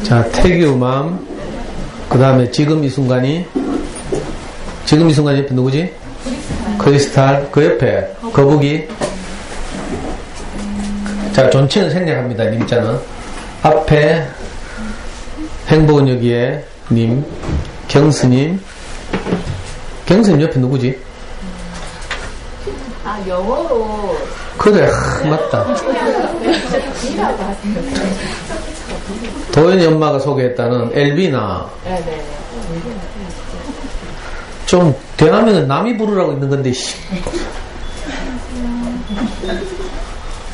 자, 태규맘. 그 다음에 지금 이 순간이 옆에 누구지? 크리스탈. 그 옆에 거북이. 자, 존칭은 생략합니다. 님자는. 앞에 행복은 여기에 님, 경스님. 경스님 옆에 누구지? 아, 영어로. 그래, 맞다. 도현이 엄마가 소개했다는 엘비나. 네네. 좀 대하면 남이 부르라고 있는 건데, 씨.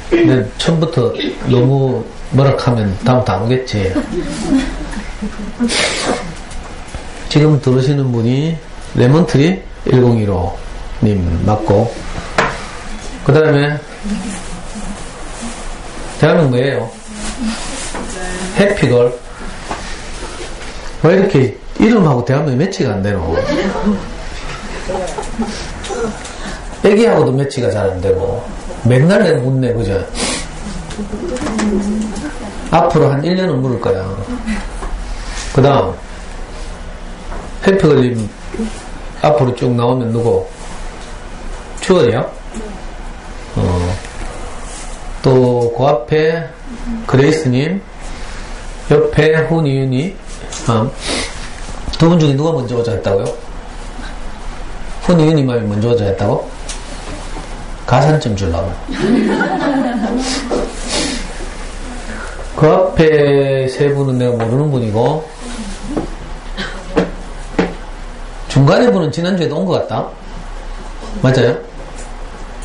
근데 처음부터 너무 뭐라 하면 다음부터 안 오겠지. 지금 들으시는 분이 레몬트리 1015님 맞고, 그 다음에 대하면 뭐예요? 해피걸. 왜 이렇게 이름하고 대하면 매치가 안 되노? 애기하고도 매치가 잘 안 되고 맨날 내가 묻네, 그죠? 앞으로 한 1년은 물을 거야. 그 다음 해피걸님 앞으로 쭉 나오면 누구? 추월이야? 또 그 앞에 그레이스님, 옆에 훈이윤이. 두 분 중에 누가 먼저 오자 했다고요? 훈이윤이만이 먼저 오자 했다고? 가산점 주려고. 그 앞에 세 분은 내가 모르는 분이고, 중간에 분은 지난주에도 온 것 같다? 맞아요?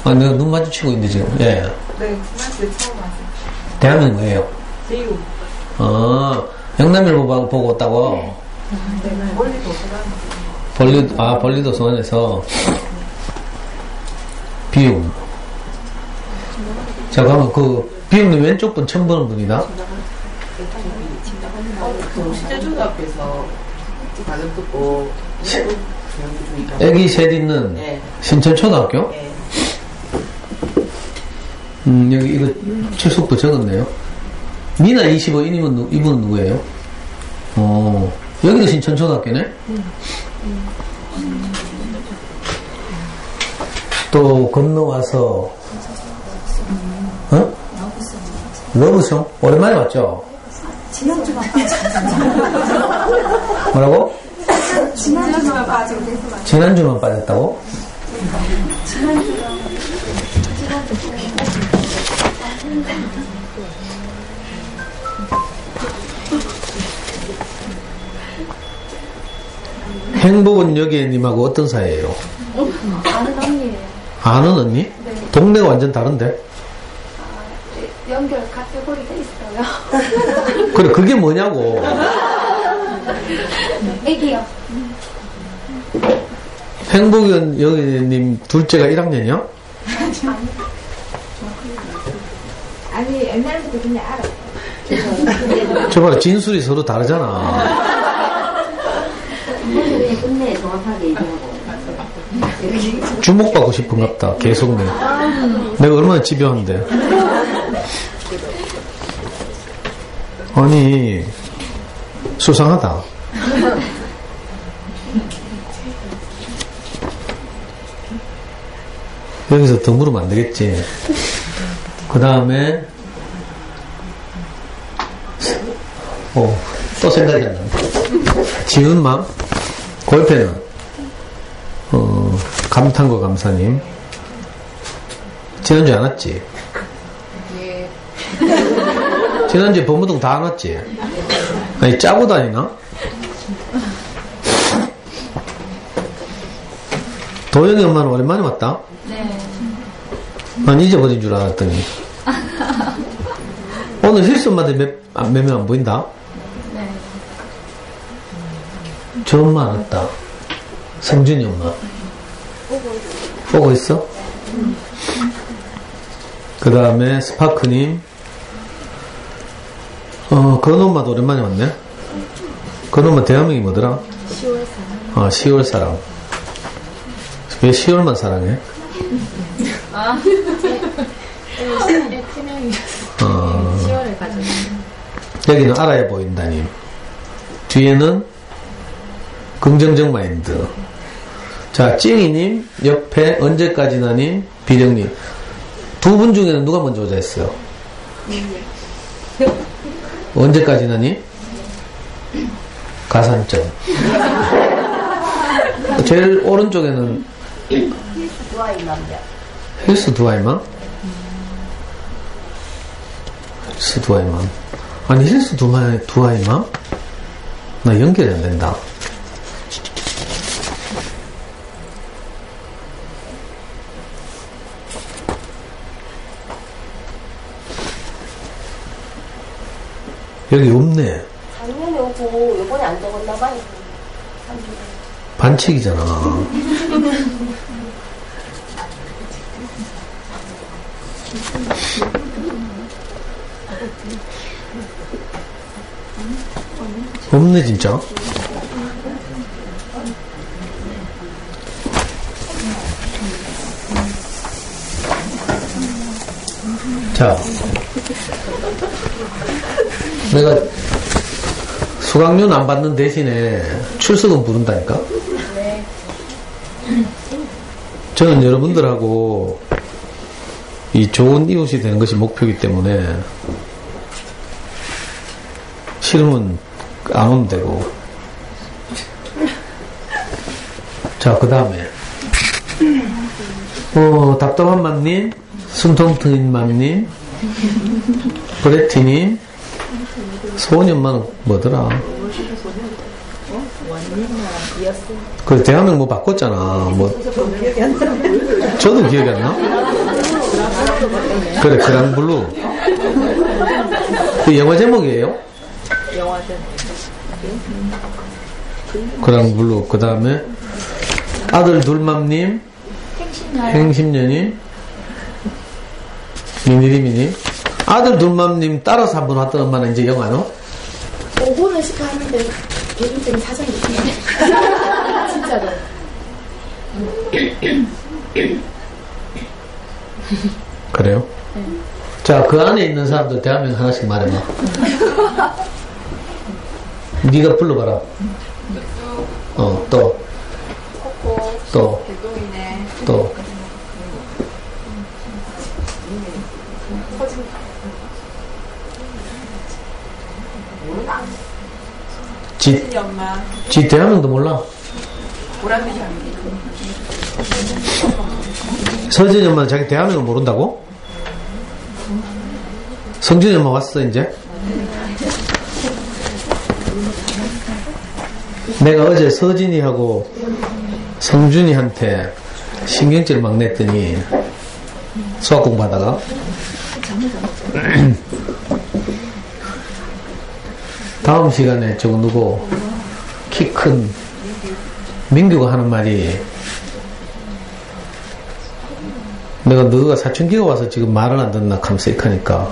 아, 내가 눈 마주치고 있는데 지금. 예. 네, 지난주에 처음 왔어요. 대한민국 뭐예요? 제이우. 영남일보 보고 왔다고? 네, 멀리도 벌리도서관에서 비움. 자, 그러면 그 비움님 왼쪽 분 처음 보는 분이다? 시제중학교에서 가정 듣고 애기 셋 있는 네. 신천초등학교? 네. 여기 이거 출석부 적었네요. 미나 25 이분은 누구예요? 여기도 신천초등학교네? 또 건너와서 러브송? 오랜만에 왔죠? 지난주만 빠졌어요. 뭐라고? 지난주만 빠지고 지난주만 빠졌다고? 행복은 여기님하고 어떤 사이예요? 아는 언니예요. 아는 언니? 네. 동네가 완전 다른데? 연결 카테고리가 있어요. 그래, 그게 뭐냐고. 애기요. 행복은 여기님 둘째가 1학년이요? 아니 옛날부터 그냥 알았어요. 저봐라, 진술이 서로 다르잖아. 끝내 정확하게 얘기하고. 주목받고 싶은갑다. 계속 내가 얼마나 집요한데. 아니, 수상하다. 여기서 더 물으면 안 되겠지. 그 다음에, 또 생각이 안 난다. 지은맘, 그 옆에는, 감탄과 감사님. 지난주에 안 왔지? 예. 지난주에 범우동 다 안 왔지? 아니, 짜고 다니나? 도영이 엄마는 오랜만에 왔다? 네. 난 잊어버린 줄 알았더니. 오늘 실수 엄마들 몇 명 안 보인다? 네. 저 엄마 안 왔다. 성준이 엄마. 보고 있어? 그 다음에 스파크님. 건우 엄마도 오랜만에 왔네? 건우 엄마 대화명이 뭐더라? 10월 사람. 10월 사랑. 왜 10월만 사랑해? 네, 팀명이었어요. 10월에 가졌어요. 여기는 알아야 보인다님. 뒤에는 긍정적 마인드. 자, 찡이님, 옆에 언제까지나님, 비령님. 두 분 중에는 누가 먼저 오자 했어요? 언제까지나님? 가산점. 제일 오른쪽에는 헬스 두아이만? 헬스 두아이만. 아니, 헬스 두아이만? 나 연결이 안 된다. 여기 없네. 작년에 오고 요번에 안 적었나 봐요. 반칙이잖아. 없네 진짜. 자, 내가 수강료는 안 받는 대신에 출석은 부른다니까. 네. 저는 여러분들하고 이 좋은 이웃이 되는 것이 목표이기 때문에 싫으면 안 오면 되고. 자, 그 다음에 답답한 맘님, 숨통 트인 맘님, 브레티님, 소년만은 뭐더라? 그 대화명 뭐 바꿨잖아. 뭐 저도 기억이 안 나? 그래, 그랑블루. 그 영화 제목이에요? 영화 제목. 그랑블루. 그 다음에 아들 둘맘님, 행심년님, 미니리미님. 아들 둘맘님 따라서 한번 왔던 엄마는 이제 영화노? 5분을 하는데 개인적인 사정이 있네. 진짜로. 그래요? 네. 자, 그 안에 있는 사람들 대화명 하나씩 말해봐. 네가 불러봐라. 또. 코코. 또. 개똥이네. 또. 서진이 엄마. 지 대화명도 몰라. 보람이 장미. 서진이 엄마는 자기 대화명을 모른다고? 성준이 엄마 왔어 이제? 내가 어제 서진이하고 성준이한테 신경질 막 냈더니 수학 공부하다가 다음 시간에 저거 누구 키 큰 민규가 하는 말이, 내가 너가 사춘기가 와서 지금 말을 안 듣나 감색하니까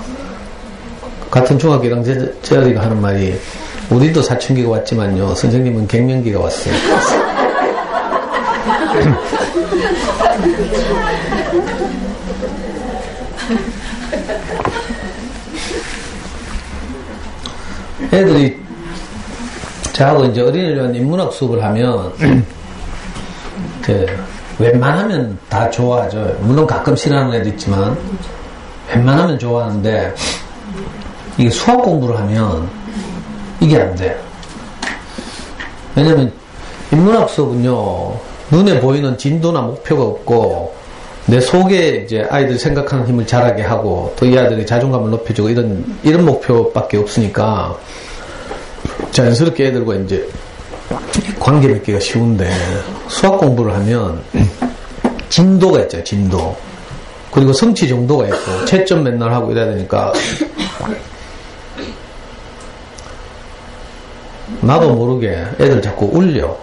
같은 중학교 1학년 재열이가 하는 말이, 우리도 사춘기가 왔지만요 선생님은 갱년기가 왔어요. 애들이 저하고 이제 어린이를 위한 인문학 수업을 하면 웬만하면 다 좋아하죠. 물론 가끔 싫어하는 애도 있지만 웬만하면 좋아하는데, 이게 수학 공부를 하면 이게 안 돼. 왜냐면 인문학 수업은요 눈에 보이는 진도나 목표가 없고, 내 속에 이제 아이들 생각하는 힘을 자라게 하고, 또 이 아이들이 자존감을 높여주고, 이런 목표밖에 없으니까 자연스럽게 애들과 이제 관계 맺기가 쉬운데, 수학 공부를 하면 진도가 있죠. 진도. 그리고 성취 정도가 있고, 채점 맨날 하고 이래야 되니까 나도 모르게 애들 자꾸 울려.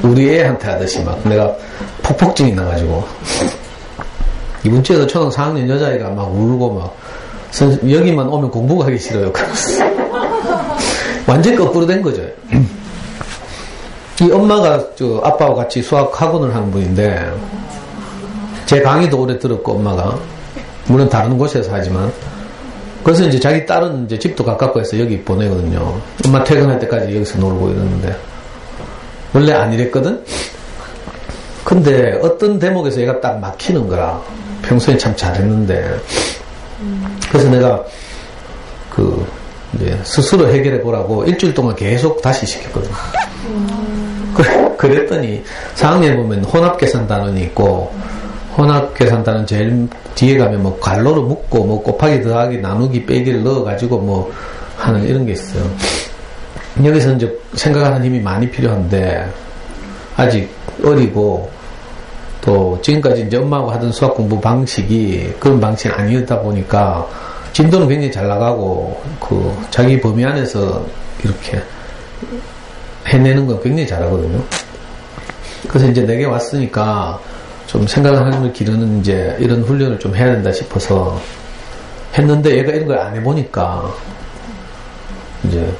우리 애한테 하듯이 막 내가 폭폭증이 나가지고, 이번 주에도 초등 4학년 여자애가 막 울고 막, 여기만 오면 공부가 하기 싫어요. 완전 거꾸로 된 거죠. 이 엄마가 아빠와 같이 수학 학원을 하는 분인데, 제 강의도 오래 들었고, 엄마가 물론 다른 곳에서 하지만, 그래서 이제 자기 딸은 이제 집도 가깝고 해서 여기 보내거든요. 엄마 퇴근할 때까지 여기서 놀고 이러는데. 원래 안 이랬거든? 근데 어떤 대목에서 얘가 딱 막히는 거라. 평소에 참 잘했는데. 그래서 내가 이제 스스로 해결해 보라고 일주일 동안 계속 다시 시켰거든. 그랬더니 4학년에 보면 혼합계산단원이 있고, 혼합계산단원 제일 뒤에 가면 뭐 괄호로 묶고 뭐 곱하기 더하기 나누기 빼기를 넣어가지고 뭐 하는 이런 게 있어요. 여기서 이제 생각하는 힘이 많이 필요한데 아직 어리고 또 지금까지 이제 엄마하고 하던 수학 공부 방식이 그런 방식이 아니었다 보니까 진도는 굉장히 잘 나가고 자기 범위 안에서 이렇게 해내는 건 굉장히 잘하거든요. 그래서 이제 내게 왔으니까 좀 생각하는 힘을 기르는 이제 이런 훈련을 좀 해야 된다 싶어서 했는데 얘가 이런 걸 안 해보니까 이제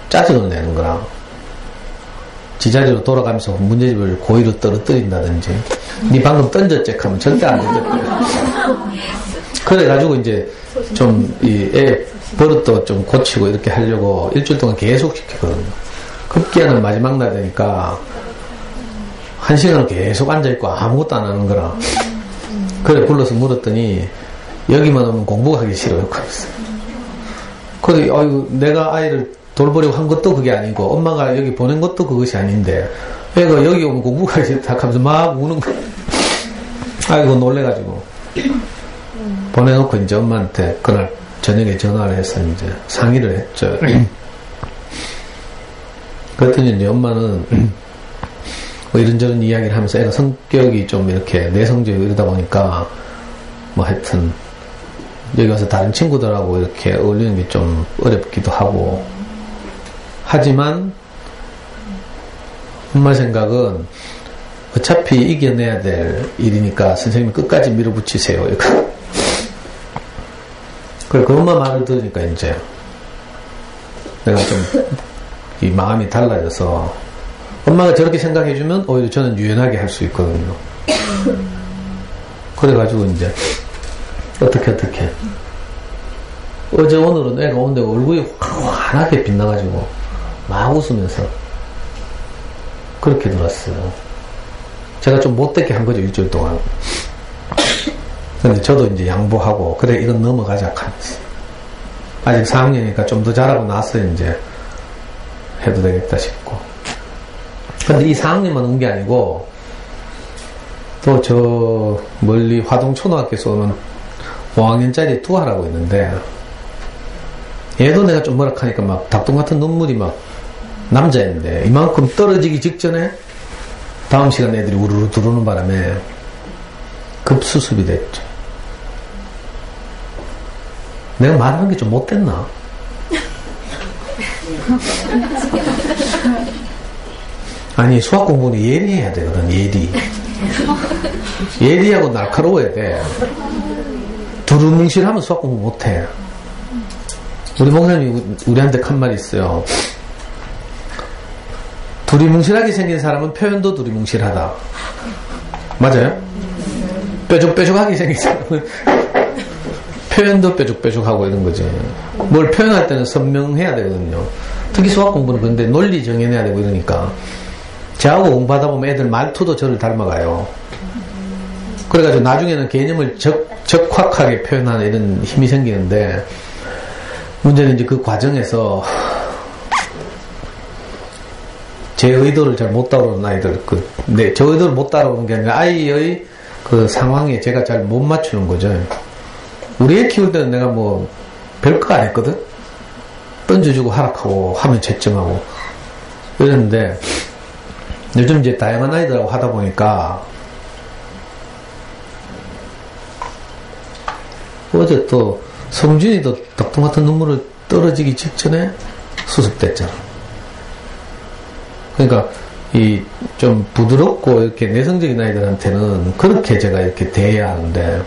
짜증을 내는 거라. 지자리로 돌아가면서 문제집을 고의로 떨어뜨린다든지 니 방금 던졌지 하면 절대 안 던졌대요. 그래가지고 이제 좀 이 애 버릇도 좀 고치고 이렇게 하려고 일주일 동안 계속 시켰거든요. 급기야는 마지막 날 되니까 1시간을 계속 앉아있고 아무것도 안 하는 거라. 그래 불러서 물었더니 여기만 오면 공부하기 싫어요. 그래 아이고 내가 아이를 돌보려고 한 것도 그게 아니고 엄마가 여기 보낸 것도 그것이 아닌데 애가 여기 오면 공부하기 싫다 하면서 막 우는 거야. 아이고 놀래가지고 보내놓고 이제 엄마한테 그날 저녁에 전화를 해서 이제 상의를 했죠. 그랬더니 이제 엄마는 뭐 이런저런 이야기를 하면서 애가 성격이 좀 이렇게 내성적이고 이러다 보니까 뭐 하여튼 여기 와서 다른 친구들하고 이렇게 어울리는 게 좀 어렵기도 하고 하지만 엄마 생각은 어차피 이겨내야 될 일이니까 선생님이 끝까지 밀어붙이세요. 그래 그 엄마 말을 들으니까 이제 내가 좀 이 마음이 달라져서 엄마가 저렇게 생각해주면 오히려 저는 유연하게 할 수 있거든요. 그래가지고 이제 어떻게 어제 오늘은 애가 오는데 얼굴이 환하게 빛나가지고 막 웃으면서 그렇게 들었어요. 제가 좀 못되게 한 거죠, 일주일 동안. 근데 저도 이제 양보하고 그래 이건 넘어가자 하면서 아직 4학년이니까 좀 더 잘하고 나서 이제 해도 되겠다 싶고. 근데 이 4학년만 온 게 아니고 또 저 멀리 화동초등학교에서 오는 5학년짜리 두하라고 있는데 얘도 내가 좀 뭐라 하니까 막 닭똥 같은 눈물이 막 남자인데 이만큼 떨어지기 직전에 다음 시간 애들이 우르르 들어오는 바람에 급수습이 됐죠. 내가 말하는 게 좀 못됐나? 아니 수학 공부는 예리해야 되거든. 예리하고 날카로워야 돼. 두루뭉실하면 수학 공부 못해. 우리 목사님이 우리한테 한 말이 있어요. 두리뭉실하게 생긴 사람은 표현도 두리뭉실하다. 맞아요? 뾰족뾰족하게 생긴 사람은 표현도 뾰족뾰족하고 이런 거지. 뭘 표현할 때는 선명해야 되거든요. 특히 수학 공부는 근데 논리 정해내야 되고 이러니까 저하고 공부하다 보면 애들 말투도 저를 닮아가요. 그래가지고 나중에는 개념을 적확하게 표현하는 이런 힘이 생기는데 문제는 이제 그 과정에서 제 의도를 잘 못 따라오는 아이들, 저 의도를 못 따라오는 게 아니라 아이의 그 상황에 제가 잘 못 맞추는 거죠. 우리 애 키울 때는 내가 뭐 별거 안 했거든? 던져주고 하락하고 하면 채점하고 이랬는데 요즘 이제 다양한 아이들하고 하다 보니까 어제 또 성준이도 덕통 같은 눈물을 떨어지기 직전에 수습됐잖아. 그러니까 이 좀 부드럽고 이렇게 내성적인 아이들한테는 그렇게 제가 이렇게 대해야 하는데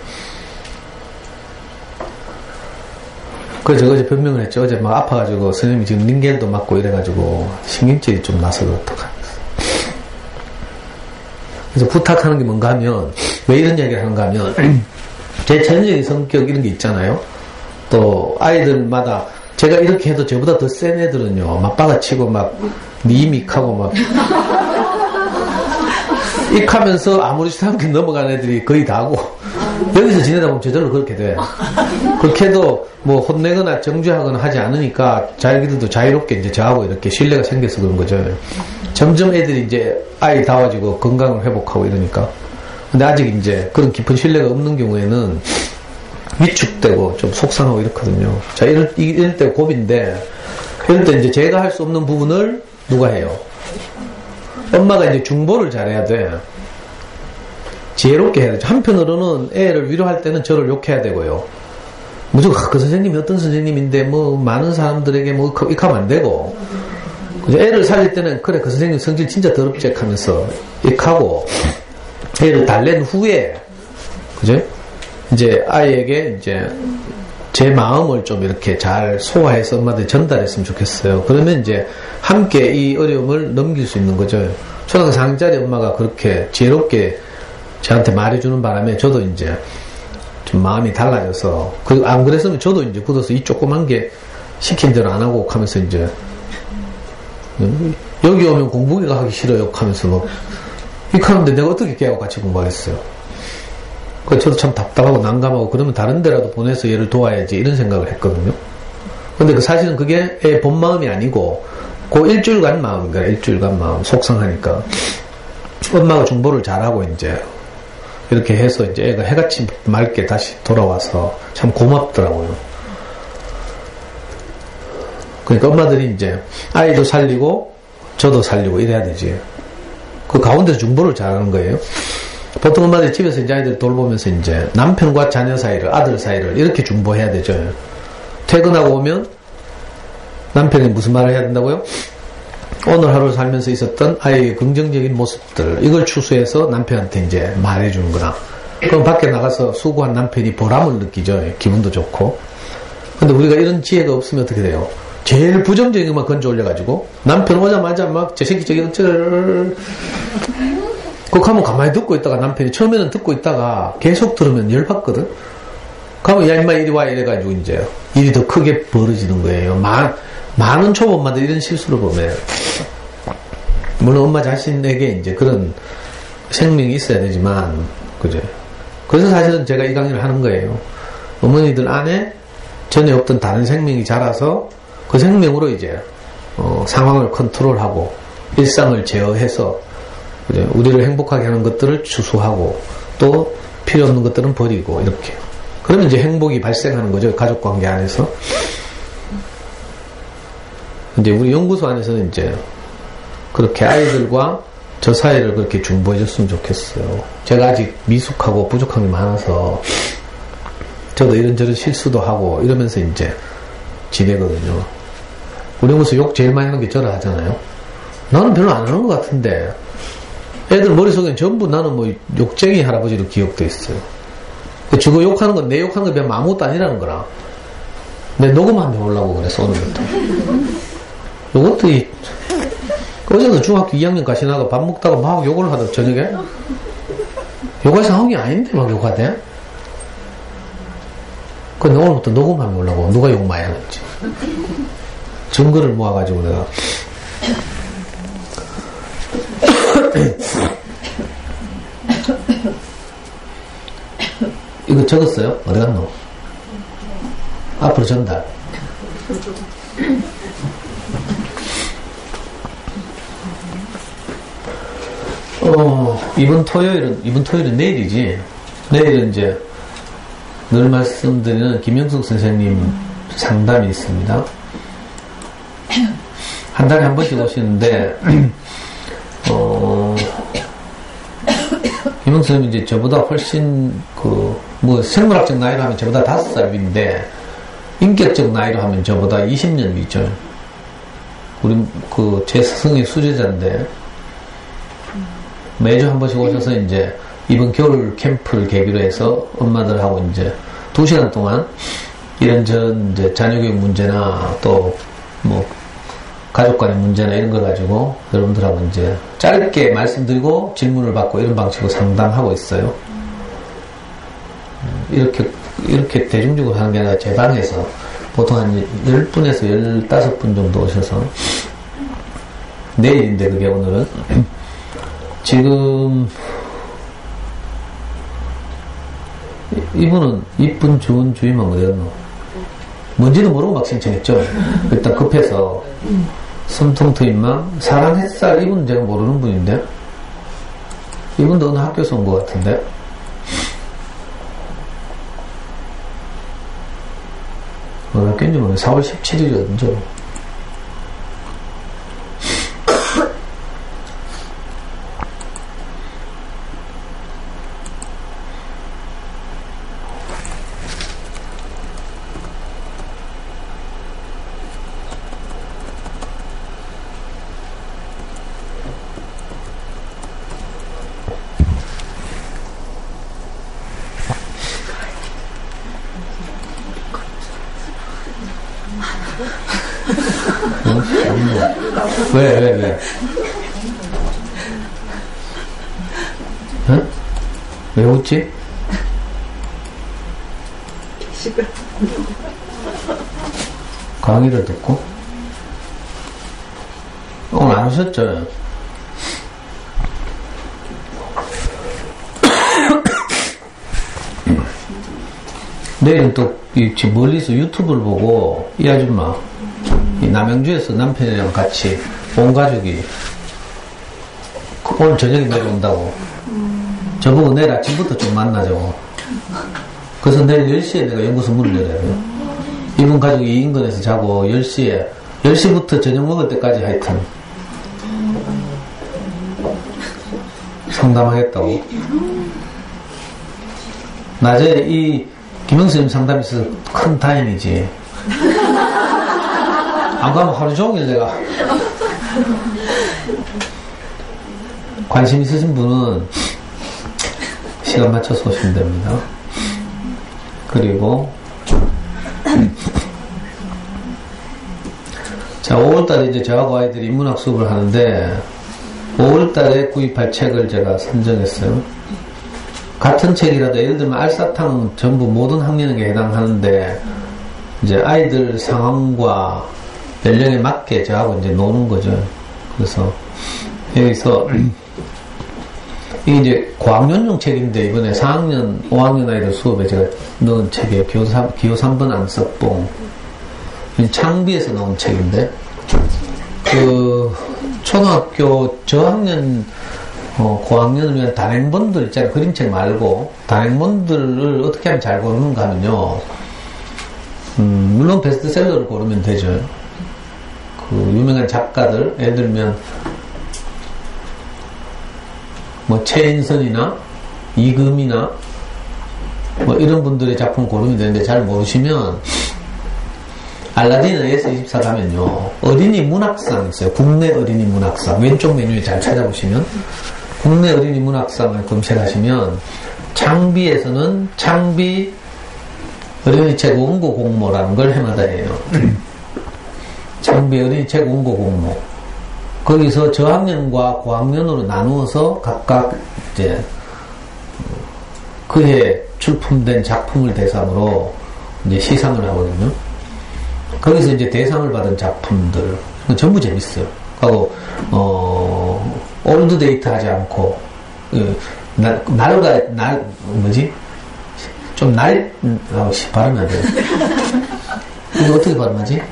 그래서 어제 변명을 했죠. 어제 막 아파가지고 선생님이 지금 링겔도 맞고 이래가지고 신경질이 좀 나서 어떡하겠어. 그래서 부탁하는 게 뭔가 하면 왜 이런 이야기를 하는가 하면 제 전형적인 성격 이런 게 있잖아요. 또 아이들마다 제가 이렇게 해도 저보다 더 센 애들은요 맞받아치고 막 니믹하고 막 익하면서 아무렇지도 않게 넘어간 애들이 거의 다고 여기서 지내다 보면 저절로 그렇게 돼. 그렇게 해도 뭐 혼내거나 정죄하거나 하지 않으니까 자기들도 자유롭게 이제 저하고 이렇게 신뢰가 생겨서 그런 거죠. 점점 애들이 이제 아이다워지고 건강을 회복하고 이러니까. 근데 아직 이제 그런 깊은 신뢰가 없는 경우에는 위축되고 좀 속상하고 이렇거든요. 자, 이럴 때 고비인데, 이럴 때 이제 제가 할 수 없는 부분을 누가 해요? 엄마가 이제 중보를 잘해야 돼. 지혜롭게 해야 되죠. 한편으로는 애를 위로할 때는 저를 욕해야 되고요. 무조건 그 선생님이 어떤 선생님인데 뭐 많은 사람들에게 뭐 익하면 안 되고, 애를 살릴 때는 그래 그 선생님 성질 진짜 더럽지 하면서 익하고 애를 달랜 후에 그죠? 이제 아이에게 이제 제 마음을 좀 이렇게 잘 소화해서 엄마한테 전달했으면 좋겠어요. 그러면 이제 함께 이 어려움을 넘길 수 있는 거죠. 초등학교 4학년짜리 엄마가 그렇게 지혜롭게 저한테 말해주는 바람에 저도 이제 좀 마음이 달라져서 안 그랬으면 저도 이제 굳어서 이 조그만 게 시킨 대로 안 하고 하면서 이제 여기 오면 공부가 하기 싫어요 하면서 뭐 이렇게 하는데 내가 어떻게 걔하고 같이 공부하겠어요. 그래서 저도 참 답답하고 난감하고 그러면 다른 데라도 보내서 얘를 도와야지 이런 생각을 했거든요. 근데 그 사실은 그게 애 본 마음이 아니고 그 일주일간 마음인가 일주일간 마음 속상하니까 엄마가 중보를 잘하고 이제 이렇게 해서 이제 애가 해같이 맑게 다시 돌아와서 참 고맙더라고요. 그러니까 엄마들이 이제 아이도 살리고 저도 살리고 이래야 되지. 그 가운데서 중보를 잘하는 거예요. 보통 엄마들이 집에서 이제 아이들 돌보면서 이제 남편과 자녀 사이를, 아들 사이를 이렇게 중보해야 되죠. 퇴근하고 오면 남편이 무슨 말을 해야 된다고요? 오늘 하루 살면서 있었던 아이의 긍정적인 모습들, 이걸 추수해서 남편한테 이제 말해주는 거나. 그럼 밖에 나가서 수고한 남편이 보람을 느끼죠. 기분도 좋고. 근데 우리가 이런 지혜가 없으면 어떻게 돼요? 제일 부정적인 것만 건져 올려가지고 남편 오자마자 막 저 새끼 저기 어쩔 그거 하면 가만히 듣고 있다가 남편이 처음에는 듣고 있다가 계속 들으면 열받거든. 그러면 야 임마 이리 와 이래가지고 이제 일이 더 크게 벌어지는 거예요. 많은 초보엄마들 이런 실수를 보면 물론 엄마 자신에게 이제 그런 생명이 있어야 되지만 그죠. 그래서 사실은 제가 이 강의를 하는 거예요. 어머니들 안에 전에 없던 다른 생명이 자라서 그 생명으로 이제 상황을 컨트롤하고 일상을 제어해서 그죠? 우리를 행복하게 하는 것들을 추수하고 또 필요 없는 것들은 버리고 이렇게 그러면 이제 행복이 발생하는 거죠. 가족관계 안에서. 이제 우리 연구소 안에서는 이제 그렇게 아이들과 저 사이를 그렇게 중보해 줬으면 좋겠어요. 제가 아직 미숙하고 부족한 게 많아서 저도 이런저런 실수도 하고 이러면서 이제 지내거든요. 우리 연구소 욕 제일 많이 하는 게 저라 하잖아요. 나는 별로 안 하는 것 같은데 애들 머릿속엔 전부 나는 뭐 욕쟁이 할아버지로 기억돼 있어요. 저거 욕하는 건 내 욕하는 거 배우면 아무것도 아니라는 거라. 내 녹음하면 해보려고 그랬어 오늘부터. 요것도 어제도 중학교 2학년 가시나가 밥 먹다가 막 욕을 하다 저녁에 욕할 상황이 아닌데 막 욕하대. 근데 오늘부터 녹음하면 보려고 누가 욕 많이 하는지 증거를 모아가지고 내가 이거 적었어요? 어디 갔노? 앞으로 전달. 이번 토요일은 내일이지. 내일은 이제 늘 말씀드리는 김영숙 선생님 상담이 있습니다. 한 달에 한 번씩 오시는데, 김영숙 선생님이 이제 저보다 훨씬 생물학적 나이로 하면 저보다 5살 위인데, 인격적 나이로 하면 저보다 20년 위죠. 제 스승의 수제자인데, 매주 한 번씩 오셔서 이제 이번 겨울 캠프를 계기로 해서 엄마들하고 이제 2시간 동안 이런저런 이제 자녀교육 문제나 또 뭐 가족 간의 문제나 이런 거 가지고 여러분들하고 이제 짧게 말씀드리고 질문을 받고 이런 방식으로 상담하고 있어요. 이렇게 이렇게 대중적으로 하는 게 아니라 제 방에서 보통 한 10분에서 15분 정도 오셔서 내일인데 그게 오늘은 지금 이분은 이쁜 좋은 주임은 어디였노? 뭔지도 모르고 막 신청했죠. 일단 급해서 숨통 트임만 사랑 햇살 이분은 제가 모르는 분인데 이분도 어느 학교에서 온 것 같은데 몇 개인지 모르겠네. 4월 17일이었죠. 왜? 응? 왜 웃지? 강의를 듣고? 오늘 안 오셨죠? 내일은 또, 멀리서 유튜브를 보고, 이 아줌마, 이 남양주에서 남편이랑 같이 온 가족이 오늘 저녁에 내려온다고. 저보고 내일 아침부터 좀 만나자고. 그래서 내일 10시에 내가 연구소 문을 열어요. 이분 가족이 이 인근에서 자고 10시부터 저녁 먹을 때까지 하여튼 상담하겠다고. 낮에 이 김영수님 상담이 있어서 큰 다행이지. 안 가면 하루 종일 내가. 관심 있으신 분은 시간 맞춰서 오시면 됩니다. 그리고 자, 5월달에 이제 저하고 아이들이 인문학 수업을 하는데 5월달에 구입할 책을 제가 선정했어요. 같은 책이라도 예를 들면 알사탕은 전부 모든 학년에게 해당하는데 이제 아이들 상황과 연령에 맞게 저하고 이제 노는 거죠. 그래서 여기서 이게 이제 고학년용 책인데 이번에 4학년, 5학년 아이들 수업에 제가 넣은 책이에요. 기호 3번 안석봉. 창비에서 나온 책인데 그 초등학교 저학년 고학년을 위한 단행본들 있잖아요. 그림책 말고 단행본들을 어떻게 하면 잘 고르는가 하면요. 물론 베스트셀러를 고르면 되죠. 그 유명한 작가들, 예를 들면 뭐 최인선이나 이금이나 뭐 이런 분들의 작품 고르면 되는데 잘 모르시면 알라딘 AS24 가면요 어린이 문학상 있어요. 국내 어린이 문학상 왼쪽 메뉴에 잘 찾아보시면 국내 어린이 문학상을 검색하시면 창비에서는 창비 어린이책 원고 공모라는 걸 해마다 해요. 창비 어린이책 원고 공모. 거기서 저학년과 고학년으로 나누어서 각각 이제 그해 출품된 작품을 대상으로 이제 시상을 하거든요. 거기서 이제 대상을 받은 작품들 전부 재밌어요. 하고 올드 데이트 하지 않고 발음이 안 돼요. 이거 어떻게 발음하지?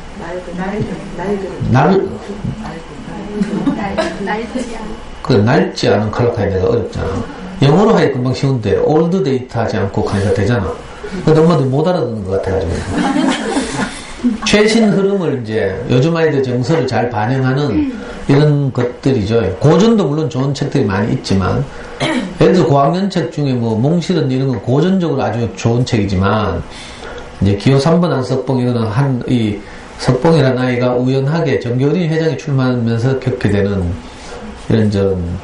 낡지 않은 컬러카이 내가 어렵잖아. 영어로 하기 금방 쉬운데 올드 데이트 하지 않고 가니까 되잖아. 근데 엄마들 못 알아듣는 것 같아가지고. 최신 흐름을 이제 요즘 아이들 정서를 잘 반영하는 이런 것들이죠. 고전도 물론 좋은 책들이 많이 있지만 예를 들어 고학년 책 중에 뭐 몽실은 이런 건 고전적으로 아주 좋은 책이지만 이제 기호 3번 안석봉 이거는 이 석봉이라는 아이가 우연하게 정교어린이 회장이 출마하면서 겪게 되는 이런저런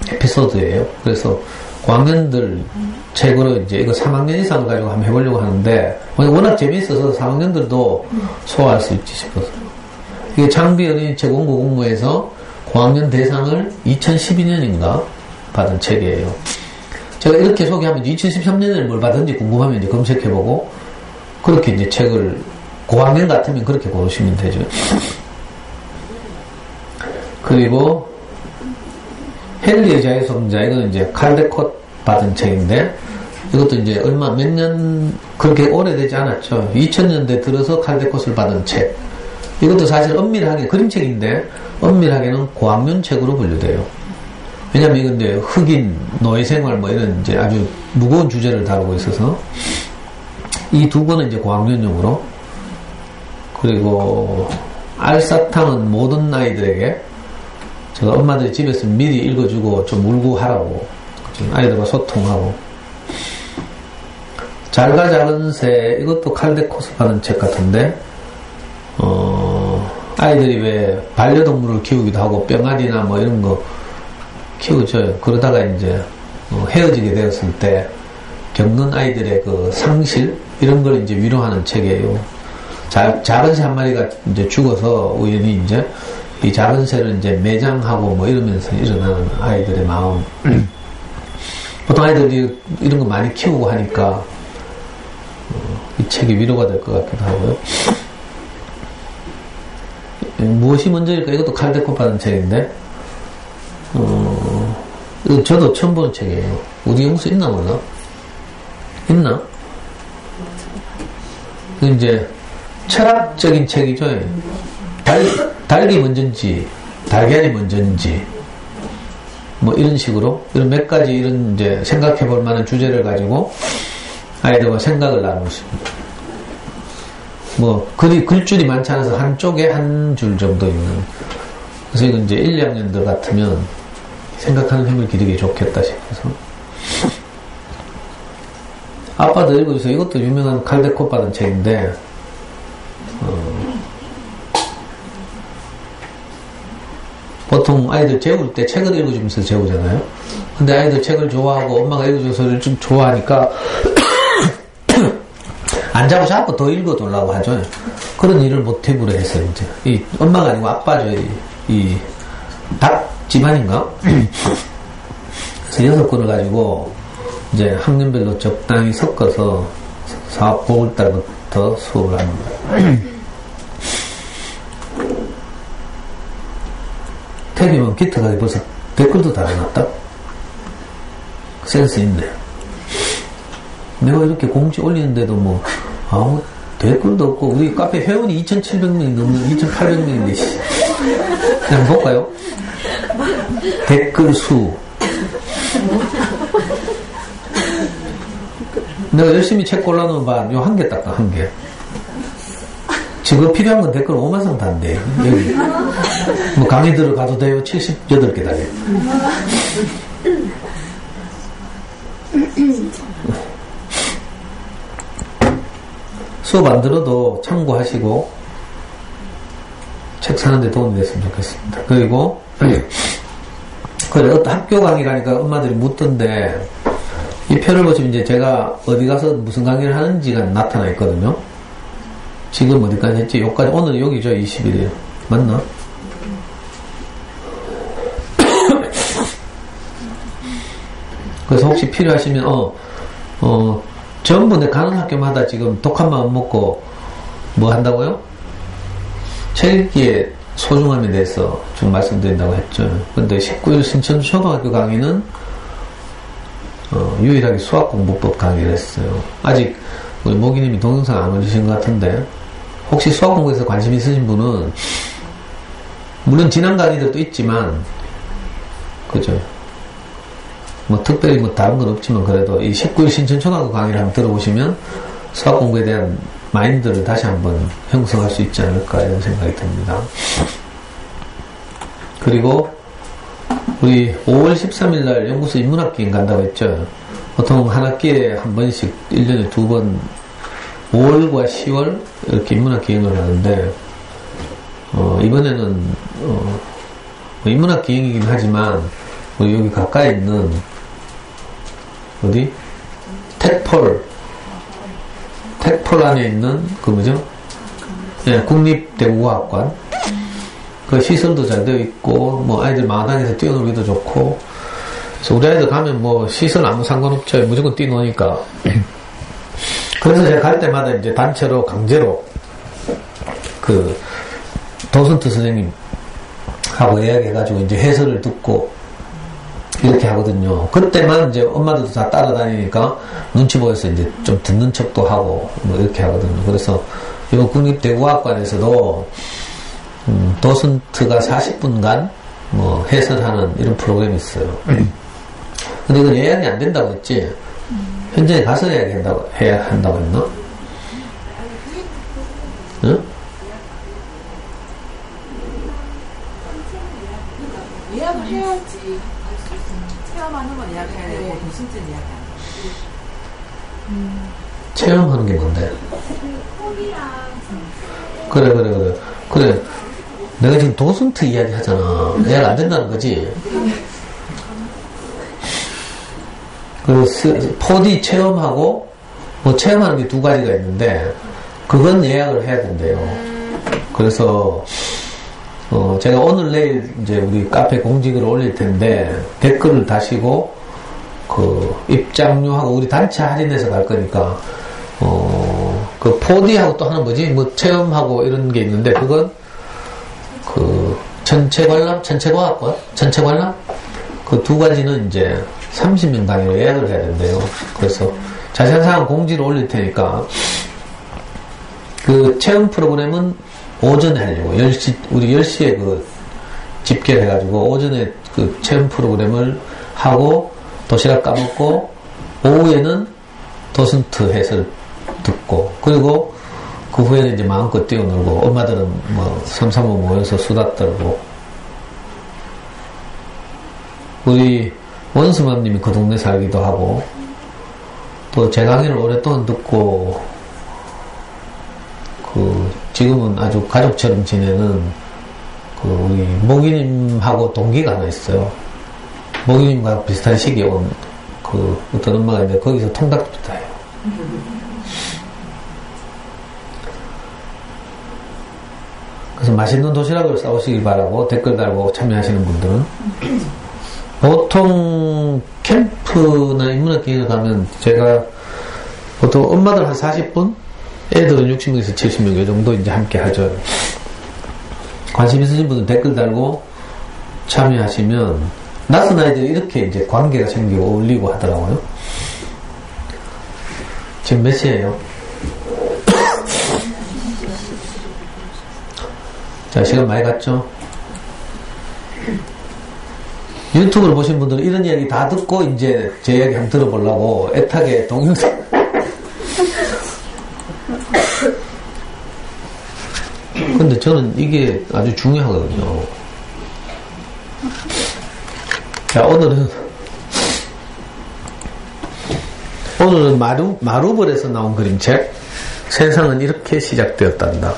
에피소드예요. 그래서 고학년들 책으로 이제 이거 3학년 이상을 가지고 한번 해보려고 하는데 워낙 재미있어서 3학년들도 소화할 수 있지 싶어서 이게 창비 어린이책 원고 공모에서 고학년 대상을 2012년인가 받은 책이에요. 제가 이렇게 소개하면 2013년에 뭘 받았는지 궁금하면 이제 검색해보고, 그렇게 이제 책을, 고학년 같으면 그렇게 고르시면 되죠. 그리고, 헨리의 자유성자, 이거는 이제 칼데콧 받은 책인데, 이것도 이제 몇 년, 그렇게 오래되지 않았죠. 2000년대 들어서 칼데콧을 받은 책. 이것도 사실 엄밀하게, 그림책인데, 엄밀하게는 고학년 책으로 분류돼요. 왜냐면 이건 이제 흑인, 노예생활 뭐 이런 이제 아주 무거운 주제를 다루고 있어서, 이 두 권은 이제 고학년용으로, 그리고, 알사탕은 모든 아이들에게, 제가 엄마들이 집에서 미리 읽어주고 좀 울고 하라고, 아이들과 소통하고, 잘가 작은 새, 이것도 칼데콧을 받은 책 같은데, 아이들이 왜 반려동물을 키우기도 하고 뿅아리나 뭐 이런 거 키우죠. 그러다가 이제 헤어지게 되었을 때 겪는 아이들의 그 상실 이런 걸 이제 위로하는 책이에요. 작은 새 한 마리가 이제 죽어서 우연히 이제 이 작은 새를 이제 매장하고 뭐 이러면서 일어나는 아이들의 마음. 보통 아이들이 이런 거 많이 키우고 하니까 이 책이 위로가 될 것 같기도 하고요. 무엇이 먼저일까? 이것도 칼데콧 받은 책인데, 저도 처음 보는 책이에요. 우리 영수 있나 몰라? 있나? 이제, 철학적인 책이죠. 닭이 먼저인지, 달걀이 먼저인지, 뭐 이런 식으로, 이런 몇 가지 이런 이제 생각해 볼 만한 주제를 가지고 아이들과 생각을 나누십니다. 뭐, 글줄이 많지 않아서 한쪽에 한 줄 정도 있는. 그래서 이건 이제 1, 2학년들 같으면 생각하는 힘을 기르기 좋겠다 싶어서. 아빠도 읽어주세요. 이것도 유명한 칼데콧 받은 책인데, 보통 아이들 재울 때 책을 읽어주면서 재우잖아요. 근데 아이들 책을 좋아하고 엄마가 읽어줘서 좀 좋아하니까, 안 자고 자꾸 더 읽어두려고 하죠. 그런 일을 모티브로 해서 이제 이 엄마가 아니고 아빠죠. 이 닭 집안인가? 그래서 6권을 가지고 이제 학년별로 적당히 섞어서 4월 5월달부터 수업을 합니다. 태기면 기특하게 벌써 댓글도 달아놨다. 센스 있네. 내가 이렇게 공지 올리는데도 뭐 아무 댓글도 없고 우리 카페 회원이 2,700명이 넘는 2,800명인데 그냥 볼까요? 댓글 수 내가 열심히 책 골라놓은 반 요 한 개 닦아 한 개. 지금 필요한 건 댓글 5만상 단데 여기 뭐 강의 들어가도 돼요. 78개 달려. 수업 안 들어도 참고하시고 책 사는데 도움이 됐으면 좋겠습니다. 그리고 그래 어떤 학교 강의라니까 엄마들이 묻던데 이 표를 보시면 이제 제가 어디 가서 무슨 강의를 하는지가 나타나 있거든요. 지금 어디까지 했지? 여기까지 오늘 여기죠. 20일이에요. 맞나? 그래서 혹시 필요하시면 전부 내 가는 학교마다 지금 독한 마음 먹고 뭐 한다고요? 책 읽기의 소중함에 대해서 좀 말씀드린다고 했죠. 근데 19일 신천 초등학교 강의는 유일하게 수학공부법 강의를 했어요. 아직 우리 모기님이 동영상 안 올리신 것 같은데 혹시 수학공부에서 관심 있으신 분은 물론 지난 강의들도 있지만 그죠? 뭐 특별히 뭐 다른 건 없지만 그래도 이 19일 신천초등학교 강의를 한번 들어보시면 수학 공부에 대한 마인드를 다시 한번 형성할 수 있지 않을까 이런 생각이 듭니다. 그리고 우리 5월 13일 날 연구소 인문학기행 간다고 했죠. 보통 한 학기에 한 번씩 1년에 2번 5월과 10월 이렇게 인문학기행을 하는데 이번에는 인문학기행이긴 하지만 우리 여기 가까이 있는 어디? 택폴 안에 있는 그 뭐죠? 예, 국립대국어학관 그 시설도 잘 되어 있고 뭐 아이들 마당에서 뛰어놀기도 좋고 그래서 우리 아이들 가면 뭐 시선 아무 상관없죠. 무조건 뛰노니까. 그래서 제가 갈 때마다 이제 단체로 강제로 그 도슨트 선생님하고 이야기해가지고 이제 해설을 듣고 이렇게 하거든요. 그때만 이제 엄마들도 다 따라다니니까 눈치 보여서 이제 좀 듣는 척도 하고 뭐 이렇게 하거든요. 그래서 이번 국립대우학관에서도 도슨트가 40분간 뭐 해설하는 이런 프로그램이 있어요. 근데 이건 예약이 안 된다고 했지. 현장에 가서 해야 한다고 했나? 응? 예약을 해야지. 체험하는 건 예약해야 되고, 도슨트는 예약이 안 돼. 체험하는 게 뭔데? 그래. 내가 지금 도슨트 이야기 하잖아. 예약 안 된다는 거지? 그 4D 체험하고 뭐 체험하는 게 두 가지가 있는데 그건 예약을 해야 된대요. 그래서 제가 오늘 내일 이제 우리 카페 공지글을 올릴 텐데 댓글을 다시고 그 입장료하고 우리 단체 할인해서 갈 거니까 그 4D하고 또 하는 뭐지? 뭐 체험하고 이런 게 있는데 그건 그 전체관람 그 두 가지는 이제 30명 단위로 예약을 해야 된대요. 그래서 자세한 사항 공지를 올릴 테니까 그 체험 프로그램은 오전에 하려고 10시 우리 10시에 그 집계를 해가지고 오전에 그 체험 프로그램을 하고 도시락 까먹고 오후에는 도슨트 해설 듣고 그리고 그 후에는 이제 마음껏 뛰어놀고 엄마들은 뭐 3-3-5 모여서 수다 떨고 우리 원수맘님이 그 동네 살기도 하고 또 제 강의를 오랫동안 듣고 그 지금은 아주 가족처럼 지내는 그 우리 모기님하고 동기가 하나 있어요. 모기님과 비슷한 시기에 온 그 어떤 엄마가 있는데 거기서 통닭집도 해요. 그래서 맛있는 도시락을 싸오시길 바라고 댓글 달고 참여하시는 분들은 보통 캠프나 인문학기회를 가면 제가 보통 엄마들 한 40분 애들은 60명에서 70명 이 정도 이제 함께 하죠. 관심 있으신 분은 댓글 달고 참여하시면 낯선 아이들이 이렇게 이제 관계가 생기고 어울리고 하더라고요. 지금 몇 시에요? 자, 시간 많이 갔죠? 유튜브를 보신 분들은 이런 이야기 다 듣고 이제 제 이야기 한번 들어보려고 애타게 동영상 근데 저는 이게 아주 중요하거든요. 자, 오늘은 마루벌에서 나온 그림책 세상은 이렇게 시작되었단다.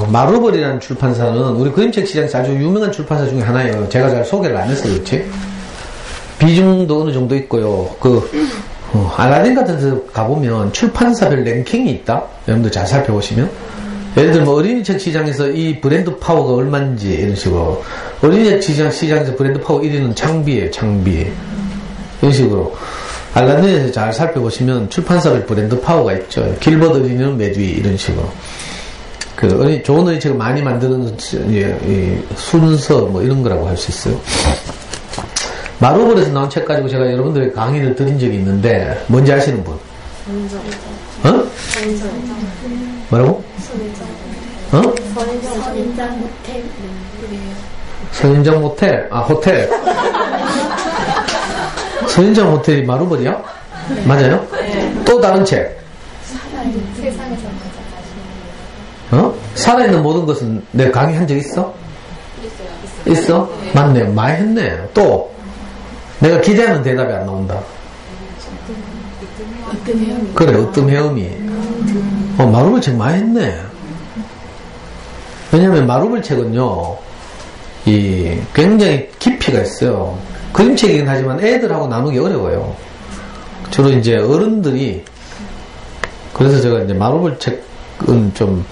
마루벌이라는 출판사는 우리 그림책 시장에서 아주 유명한 출판사 중에 하나예요. 제가 잘 소개를 안 해서 그렇지. 비중도 어느 정도 있고요. 알라딘 같은 데서 가보면 출판사별 랭킹이 있다. 여러분들 잘 살펴보시면. 예를 들면 어린이책 시장에서 이 브랜드 파워가 얼마인지 이런 식으로. 어린이책 시장에서 브랜드 파워 1위는 창비예요. 창비. 이런 식으로. 알라딘에서 잘 살펴보시면 출판사별 브랜드 파워가 있죠. 길버드 어린이는 매주이 이런 식으로. 좋은 어린이책을 많이 만드는 순서 뭐 이런 거라고 할 수 있어요. 마루벌에서 나온 책 가지고 제가 여러분들에게 강의를 드린 적이 있는데 뭔지 아시는 분? 뭐라고? 선인장 모텔. 선인장 모텔? 아, 호텔. 선인장 호텔이 마루벌이야? 네. 맞아요? 네. 또 다른 책? 세상에서 살아있는 모든 것은 내가 강의한 적 있어? 있어? 네. 맞네. 많이 했네. 또 내가 기대하는 대답이 안 나온다. 어떤 헤엄이. 그래, 어떤 헤엄이. 마루벌 책 많이 했네. 왜냐면 마루벌 책은요, 굉장히 깊이가 있어요. 그림책이긴 하지만 애들하고 나누기 어려워요. 주로 이제 어른들이, 그래서 제가 이제 마루벌 책은 좀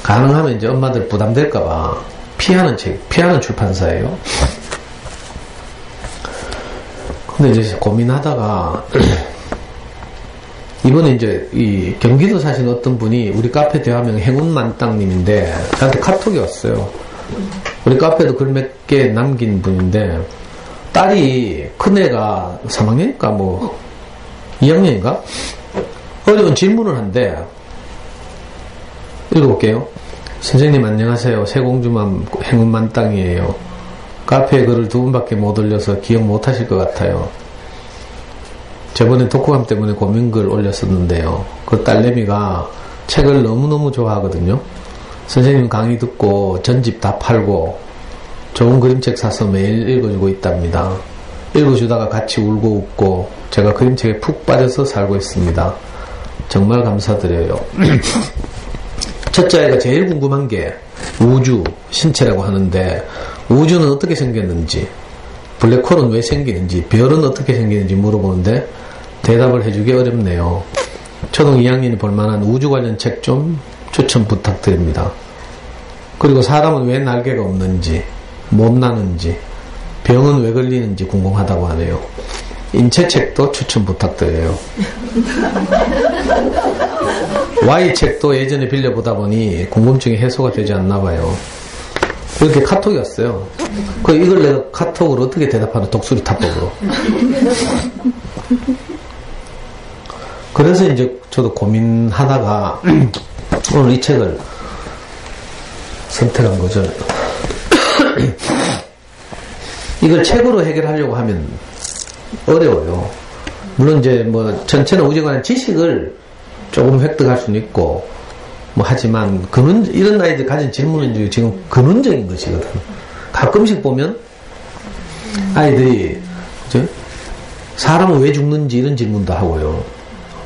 가능하면 이제 엄마들 부담될까봐 피하는 출판사예요. 근데 이제 고민하다가, 이번에 이제 이 경기도 사신 어떤 분이 우리 카페 대화명 행운만땅님인데 저한테 카톡이 왔어요. 우리 카페도 글 몇 개 남긴 분인데 딸이 큰애가 3학년인가 뭐 2학년인가 어려운 질문을 한대. 읽어볼게요. 선생님 안녕하세요. 새공주맘 행운만땅이에요. 카페에 글을 2분밖에 못 올려서 기억 못 하실 것 같아요. 저번에 독후감 때문에 고민글 올렸었는데요. 그 딸내미가 책을 너무너무 좋아하거든요. 선생님 강의 듣고 전집 다 팔고 좋은 그림책 사서 매일 읽어주고 있답니다. 읽어주다가 같이 울고 웃고 제가 그림책에 푹 빠져서 살고 있습니다. 정말 감사드려요. 첫째 아이가 제일 궁금한 게 우주, 신체라고 하는데 우주는 어떻게 생겼는지, 블랙홀은 왜 생기는지, 별은 어떻게 생기는지 물어보는데 대답을 해주기 어렵네요. 초등 2학년이 볼만한 우주 관련 책 좀 추천 부탁드립니다. 그리고 사람은 왜 날개가 없는지, 못 나는지, 병은 왜 걸리는지 궁금하다고 하네요. 인체책도 추천 부탁드려요. Y책도 예전에 빌려보다 보니 궁금증이 해소가 되지 않나 봐요. 이렇게 카톡이 왔어요. 이걸 내가 카톡으로 어떻게 대답하는 독수리 타법으로. 그래서 이제 저도 고민하다가 오늘 이 책을 선택한 거죠. 이걸 책으로 해결하려고 하면 어려워요. 물론 이제 뭐 전체는 우주에 관한 지식을 조금 획득할 수는 있고 뭐 하지만 이런 아이들 가진 질문은 지금 근원적인 것이거든. 가끔씩 보면 아이들이 그죠? 사람은 왜 죽는지 이런 질문도 하고요.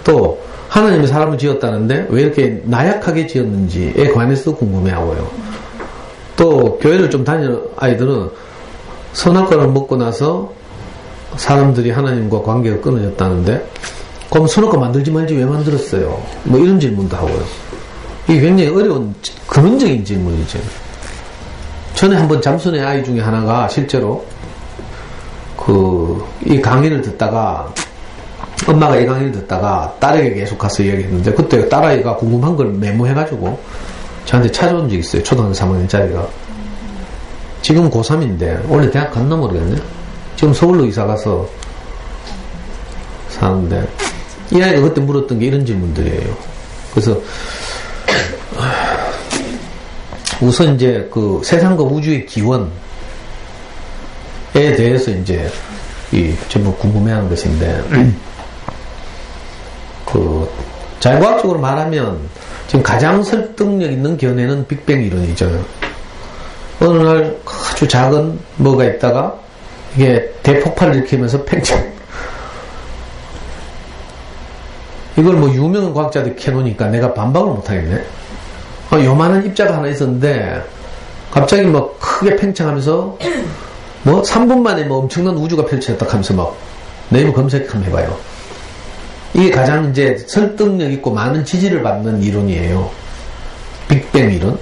또 하나님이 사람을 지었다는데 왜 이렇게 나약하게 지었는지에 관해서 궁금해하고요. 또 교회를 좀 다니는 아이들은 선악과를 먹고 나서 사람들이 하나님과 관계가 끊어졌다는데 그럼 선악과 만들지 말지 왜 만들었어요? 뭐 이런 질문도 하고요. 이게 굉장히 어려운 근원적인 질문이죠. 전에 한번 잠수의 아이 중에 하나가 실제로 이 강의를 듣다가 엄마가 이 강의를 듣다가 딸에게 계속 가서 이야기했는데 그때 딸아이가 궁금한 걸 메모해가지고 저한테 찾아온 적이 있어요. 초등학교 3학년짜리가. 지금 고3인데 원래 대학 갔나 모르겠네. 지금 서울로 이사가서 사는데 이 아이가 그때 물었던 게 이런 질문들이에요. 그래서 우선 이제 그 세상과 우주의 기원에 대해서 이제 전부 궁금해하는 것인데 자연과학적으로 말하면 지금 가장 설득력 있는 견해는 빅뱅 이론이죠. 어느 날 아주 작은 뭐가 있다가 이게 대폭발을 일으키면서 팽창. 이걸 뭐 유명한 과학자들이 캐놓으니까 내가 반박을 못하겠네. 요만한 입자가 하나 있었는데 갑자기 막 크게 팽창하면서 뭐 3분 만에 뭐 엄청난 우주가 펼쳐졌다 하면서 막 네이버 검색 한번 해봐요. 이게 가장 이제 설득력 있고 많은 지지를 받는 이론이에요. 빅뱅 이론.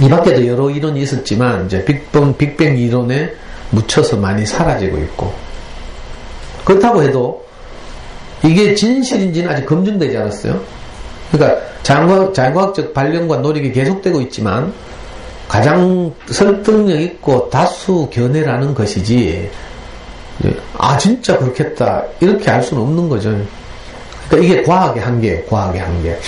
이 밖에도 여러 이론이 있었지만 이제 빅뱅 이론에 묻혀서 많이 사라지고 있고, 그렇다고 해도 이게 진실인지는 아직 검증되지 않았어요. 그러니까 자연과학적 발견과 노력이 계속되고 있지만 가장 설득력 있고 다수 견해라는 것이지 진짜 그렇겠다 이렇게 알 수는 없는 거죠. 그러니까 이게 과학의 한계예요. 과학의 한계.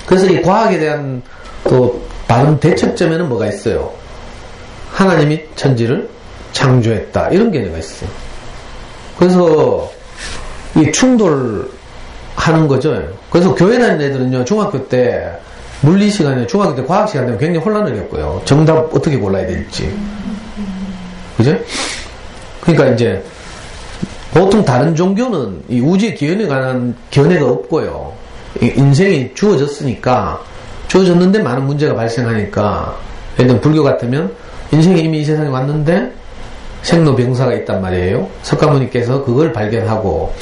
그래서 이 과학에 대한 또 다른 대척점에는 뭐가 있어요? 하나님이 천지를 창조했다 이런 견해가 있어요. 그래서 이 충돌하는 거죠. 그래서 교회 다니는 애들은요, 중학교 때 물리 시간에, 중학교 때 과학 시간 되면 굉장히 혼란을 겪고요. 정답 어떻게 골라야 될지. 그죠? 그러니까 이제 보통 다른 종교는 이 우주의 기원에 관한 견해가 없고요. 인생이 주어졌는데 많은 문제가 발생하니까, 예를 들면 불교 같으면 인생이 이미 이 세상에 왔는데 생로병사가 있단 말이에요. 석가모니께서 그걸 발견하고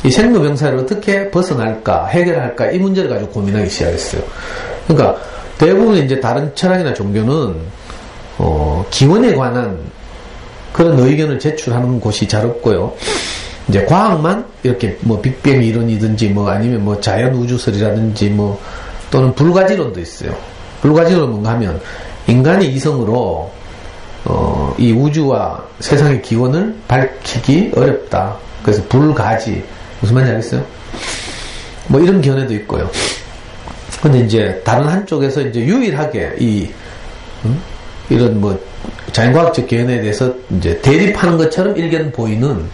이 생로병사를 어떻게 벗어날까, 해결할까 이 문제를 가지고 고민하기 시작했어요. 그러니까 대부분 이제 다른 철학이나 종교는 기원에 관한 그런 의견을 제출하는 곳이 잘 없고요. 이제 과학만 이렇게 뭐 빅뱅 이론이든지 뭐 아니면 뭐 자연 우주설이라든지 뭐 또는 불가지론도 있어요. 불가지론은 뭔가 하면 인간이 이성으로 이 우주와 세상의 기원을 밝히기 어렵다. 그래서 불가지. 무슨 말인지 알겠어요? 뭐 이런 견해도 있고요. 근데 이제 다른 한쪽에서 이제 유일하게 이런 뭐 자연과학적 견해에 대해서 이제 대립하는 것처럼 일견 보이는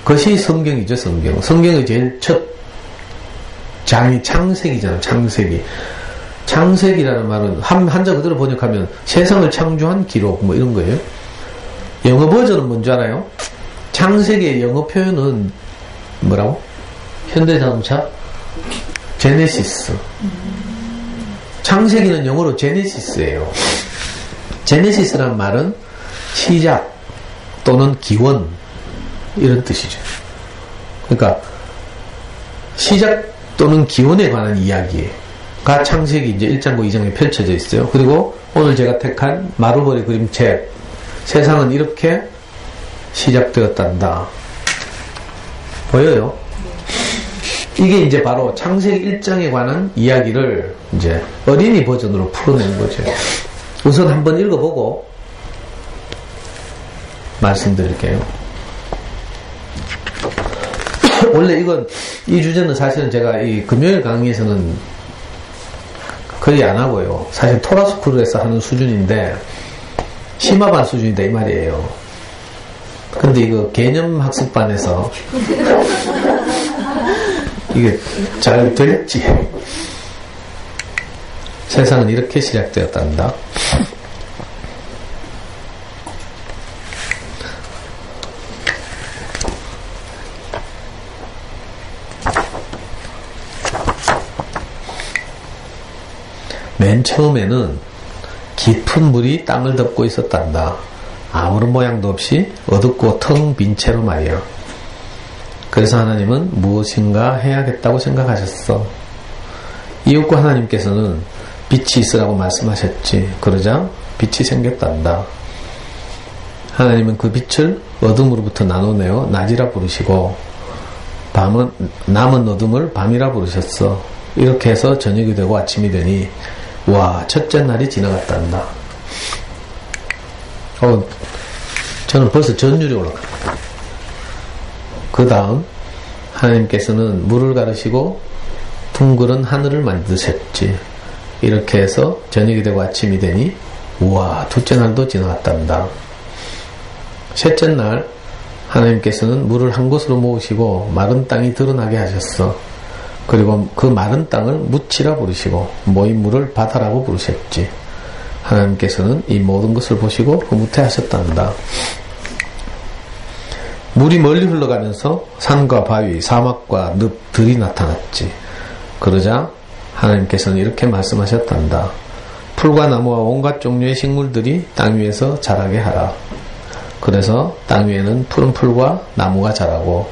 것이 성경이죠, 성경. 성경의 제일 첫 장이 창세기잖아요, 창세기. 창세기라는 말은 한자 그대로 번역하면 세상을 창조한 기록 뭐 이런 거예요. 영어 버전은 뭔지 알아요? 창세기의 영어 표현은 뭐라고? 현대자동차? 제네시스. 창세기는 영어로 제네시스예요. 제네시스라는 말은 시작 또는 기원 이런 뜻이죠. 그러니까 시작 또는 기원에 관한 이야기가 창세기 이제 1장과 2장에 펼쳐져 있어요. 그리고 오늘 제가 택한 마루버리 그림책 세상은 이렇게 시작되었단다. 보여요? 이게 이제 바로 창세기 1장에 관한 이야기를 이제 어린이 버전으로 풀어낸 거죠. 우선 한번 읽어보고 말씀드릴게요. 원래 이 주제는 사실은 제가 이 금요일 강의에서는 거의 안 하고요. 사실 토라스쿨에서 하는 수준인데, 심화반 수준이다, 이 말이에요. 근데 이거 개념학습반에서 이게 잘 될지. 세상은 이렇게 시작되었단다. 맨 처음에는 깊은 물이 땅을 덮고 있었단다. 아무런 모양도 없이 어둡고 텅 빈 채로 말이야. 그래서 하나님은 무엇인가 해야겠다고 생각하셨어. 이윽고 하나님께서는 빛이 있으라고 말씀하셨지. 그러자 빛이 생겼단다. 하나님은 그 빛을 어둠으로부터 나눠내어 낮이라 부르시고 남은 어둠을 밤이라 부르셨어. 이렇게 해서 저녁이 되고 아침이 되니 와, 첫째 날이 지나갔단다. 저는 벌써 전율이 올라갑니다. 그 다음 하나님께서는 물을 가르시고 둥그런 하늘을 만드셨지. 이렇게 해서 저녁이 되고 아침이 되니 우와, 둘째 날도 지나갔단다. 셋째 날 하나님께서는 물을 한 곳으로 모으시고 마른 땅이 드러나게 하셨어. 그리고 그 마른 땅을 묻히라 부르시고 모인 물을 바다라고 부르셨지. 하나님께서는 이 모든 것을 보시고 흐뭇해하셨단다. 물이 멀리 흘러가면서 산과 바위, 사막과 늪, 들이 나타났지. 그러자 하나님께서는 이렇게 말씀하셨단다. 풀과 나무와 온갖 종류의 식물들이 땅 위에서 자라게 하라. 그래서 땅 위에는 푸른 풀과 나무가 자라고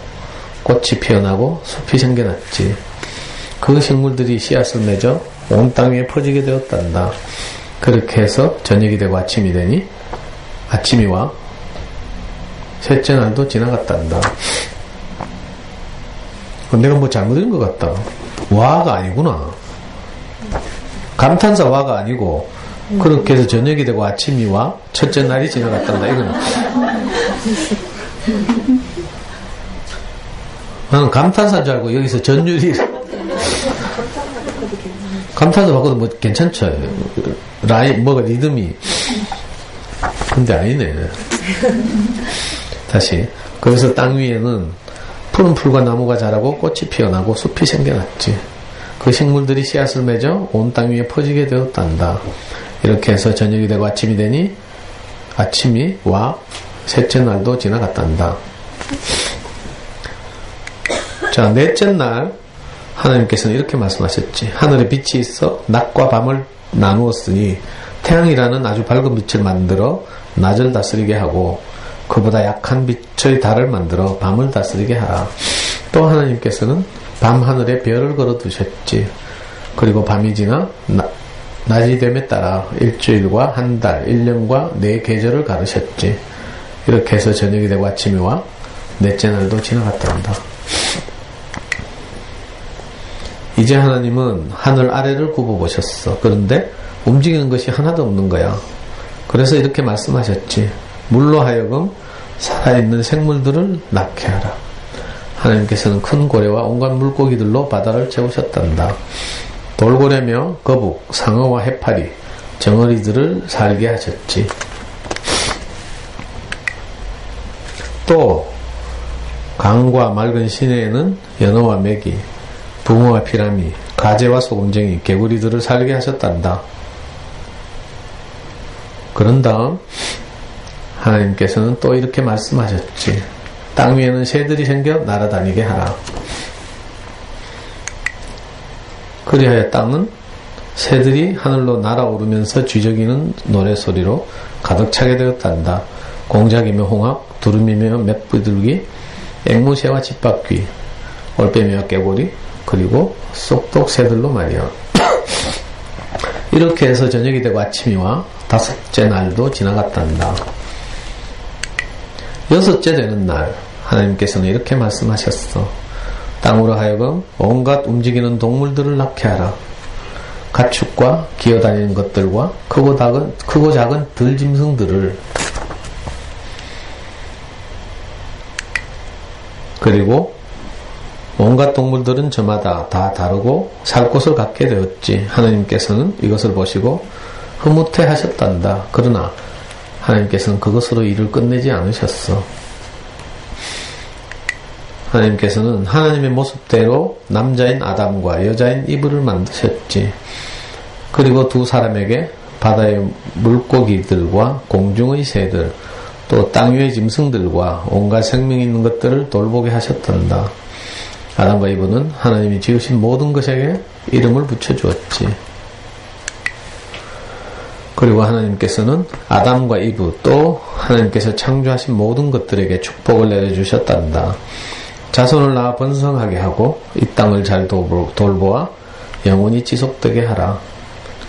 꽃이 피어나고 숲이 생겨났지. 그 식물들이 씨앗을 맺어 온 땅 위에 퍼지게 되었단다. 그렇게 해서 저녁이 되고 아침이 되니 아침이 와 셋째 날도 지나갔단다. 내가 뭐 잘못 읽은 것 같다. 와가 아니구나. 감탄사 와가 아니고 그렇게 해서 저녁이 되고 아침이 와 첫째 날이 지나갔단다. 이거는 나는 감탄사인 줄 알고 여기서 전율이 감탄사 바꿔도 뭐 괜찮죠. 뭐가 리듬이. 근데 아니네. 다시. 그래서 땅 위에는 푸른 풀과 나무가 자라고 꽃이 피어나고 숲이 생겨났지. 그 식물들이 씨앗을 맺어 온 땅 위에 퍼지게 되었단다. 이렇게 해서 저녁이 되고 아침이 되니 아침이 와 셋째 날도 지나갔단다. 자, 넷째 날 하나님께서는 이렇게 말씀하셨지. 하늘에 빛이 있어 낮과 밤을 나누었으니 태양이라는 아주 밝은 빛을 만들어 낮을 다스리게 하고 그보다 약한 빛의 달을 만들어 밤을 다스리게 하라. 또 하나님께서는 밤 하늘에 별을 걸어 두셨지. 그리고 밤이 지나 낮이 됨에 따라 일주일과 한 달, 1년과 네 계절을 가르셨지. 이렇게 해서 저녁이 되고 아침이 와 넷째 날도 지나갔단다. 이제 하나님은 하늘 아래를 굽어보셨어. 그런데 움직이는 것이 하나도 없는 거야. 그래서 이렇게 말씀하셨지. 물로 하여금 살아있는 생물들을 낳게 하라. 하나님께서는 큰 고래와 온갖 물고기들로 바다를 채우셨단다. 돌고래며 거북, 상어와 해파리, 정어리들을 살게 하셨지. 또 강과 맑은 시내에는 연어와 메기, 붕어와 피라미, 가재와 소금쟁이, 개구리들을 살게 하셨단다. 그런 다음 하나님께서는 또 이렇게 말씀하셨지. 땅 위에는 새들이 생겨 날아다니게 하라. 그리하여 땅은 새들이 하늘로 날아오르면서 쥐저기는 노래소리로 가득 차게 되었단다. 공작이며 홍학, 두루미며 맷비둘기, 앵무새와 집바퀴, 올빼미와 깨고리, 그리고 쏙독 새들로 말이야. 이렇게 해서 저녁이 되고 아침이 와 다섯째 날도 지나갔단다. 여섯째 되는 날 하나님께서는 이렇게 말씀하셨어. 땅으로 하여금 온갖 움직이는 동물들을 낳게 하라. 가축과 기어다니는 것들과 크고 작은 들짐승들을, 그리고 온갖 동물들은 저마다 다 다르고 살 곳을 갖게 되었지. 하나님께서는 이것을 보시고 흐뭇해 하셨단다. 그러나 하나님께서는 그것으로 일을 끝내지 않으셨어. 하나님께서는 하나님의 모습대로 남자인 아담과 여자인 이브를 만드셨지. 그리고 두 사람에게 바다의 물고기들과 공중의 새들, 또 땅 위의 짐승들과 온갖 생명 있는 것들을 돌보게 하셨단다. 아담과 이브는 하나님이 지으신 모든 것에게 이름을 붙여주었지. 그리고 하나님께서는 아담과 이브 또 하나님께서 창조하신 모든 것들에게 축복을 내려주셨단다. 자손을 낳아 번성하게 하고 이 땅을 잘 돌보아 영원히 지속되게 하라.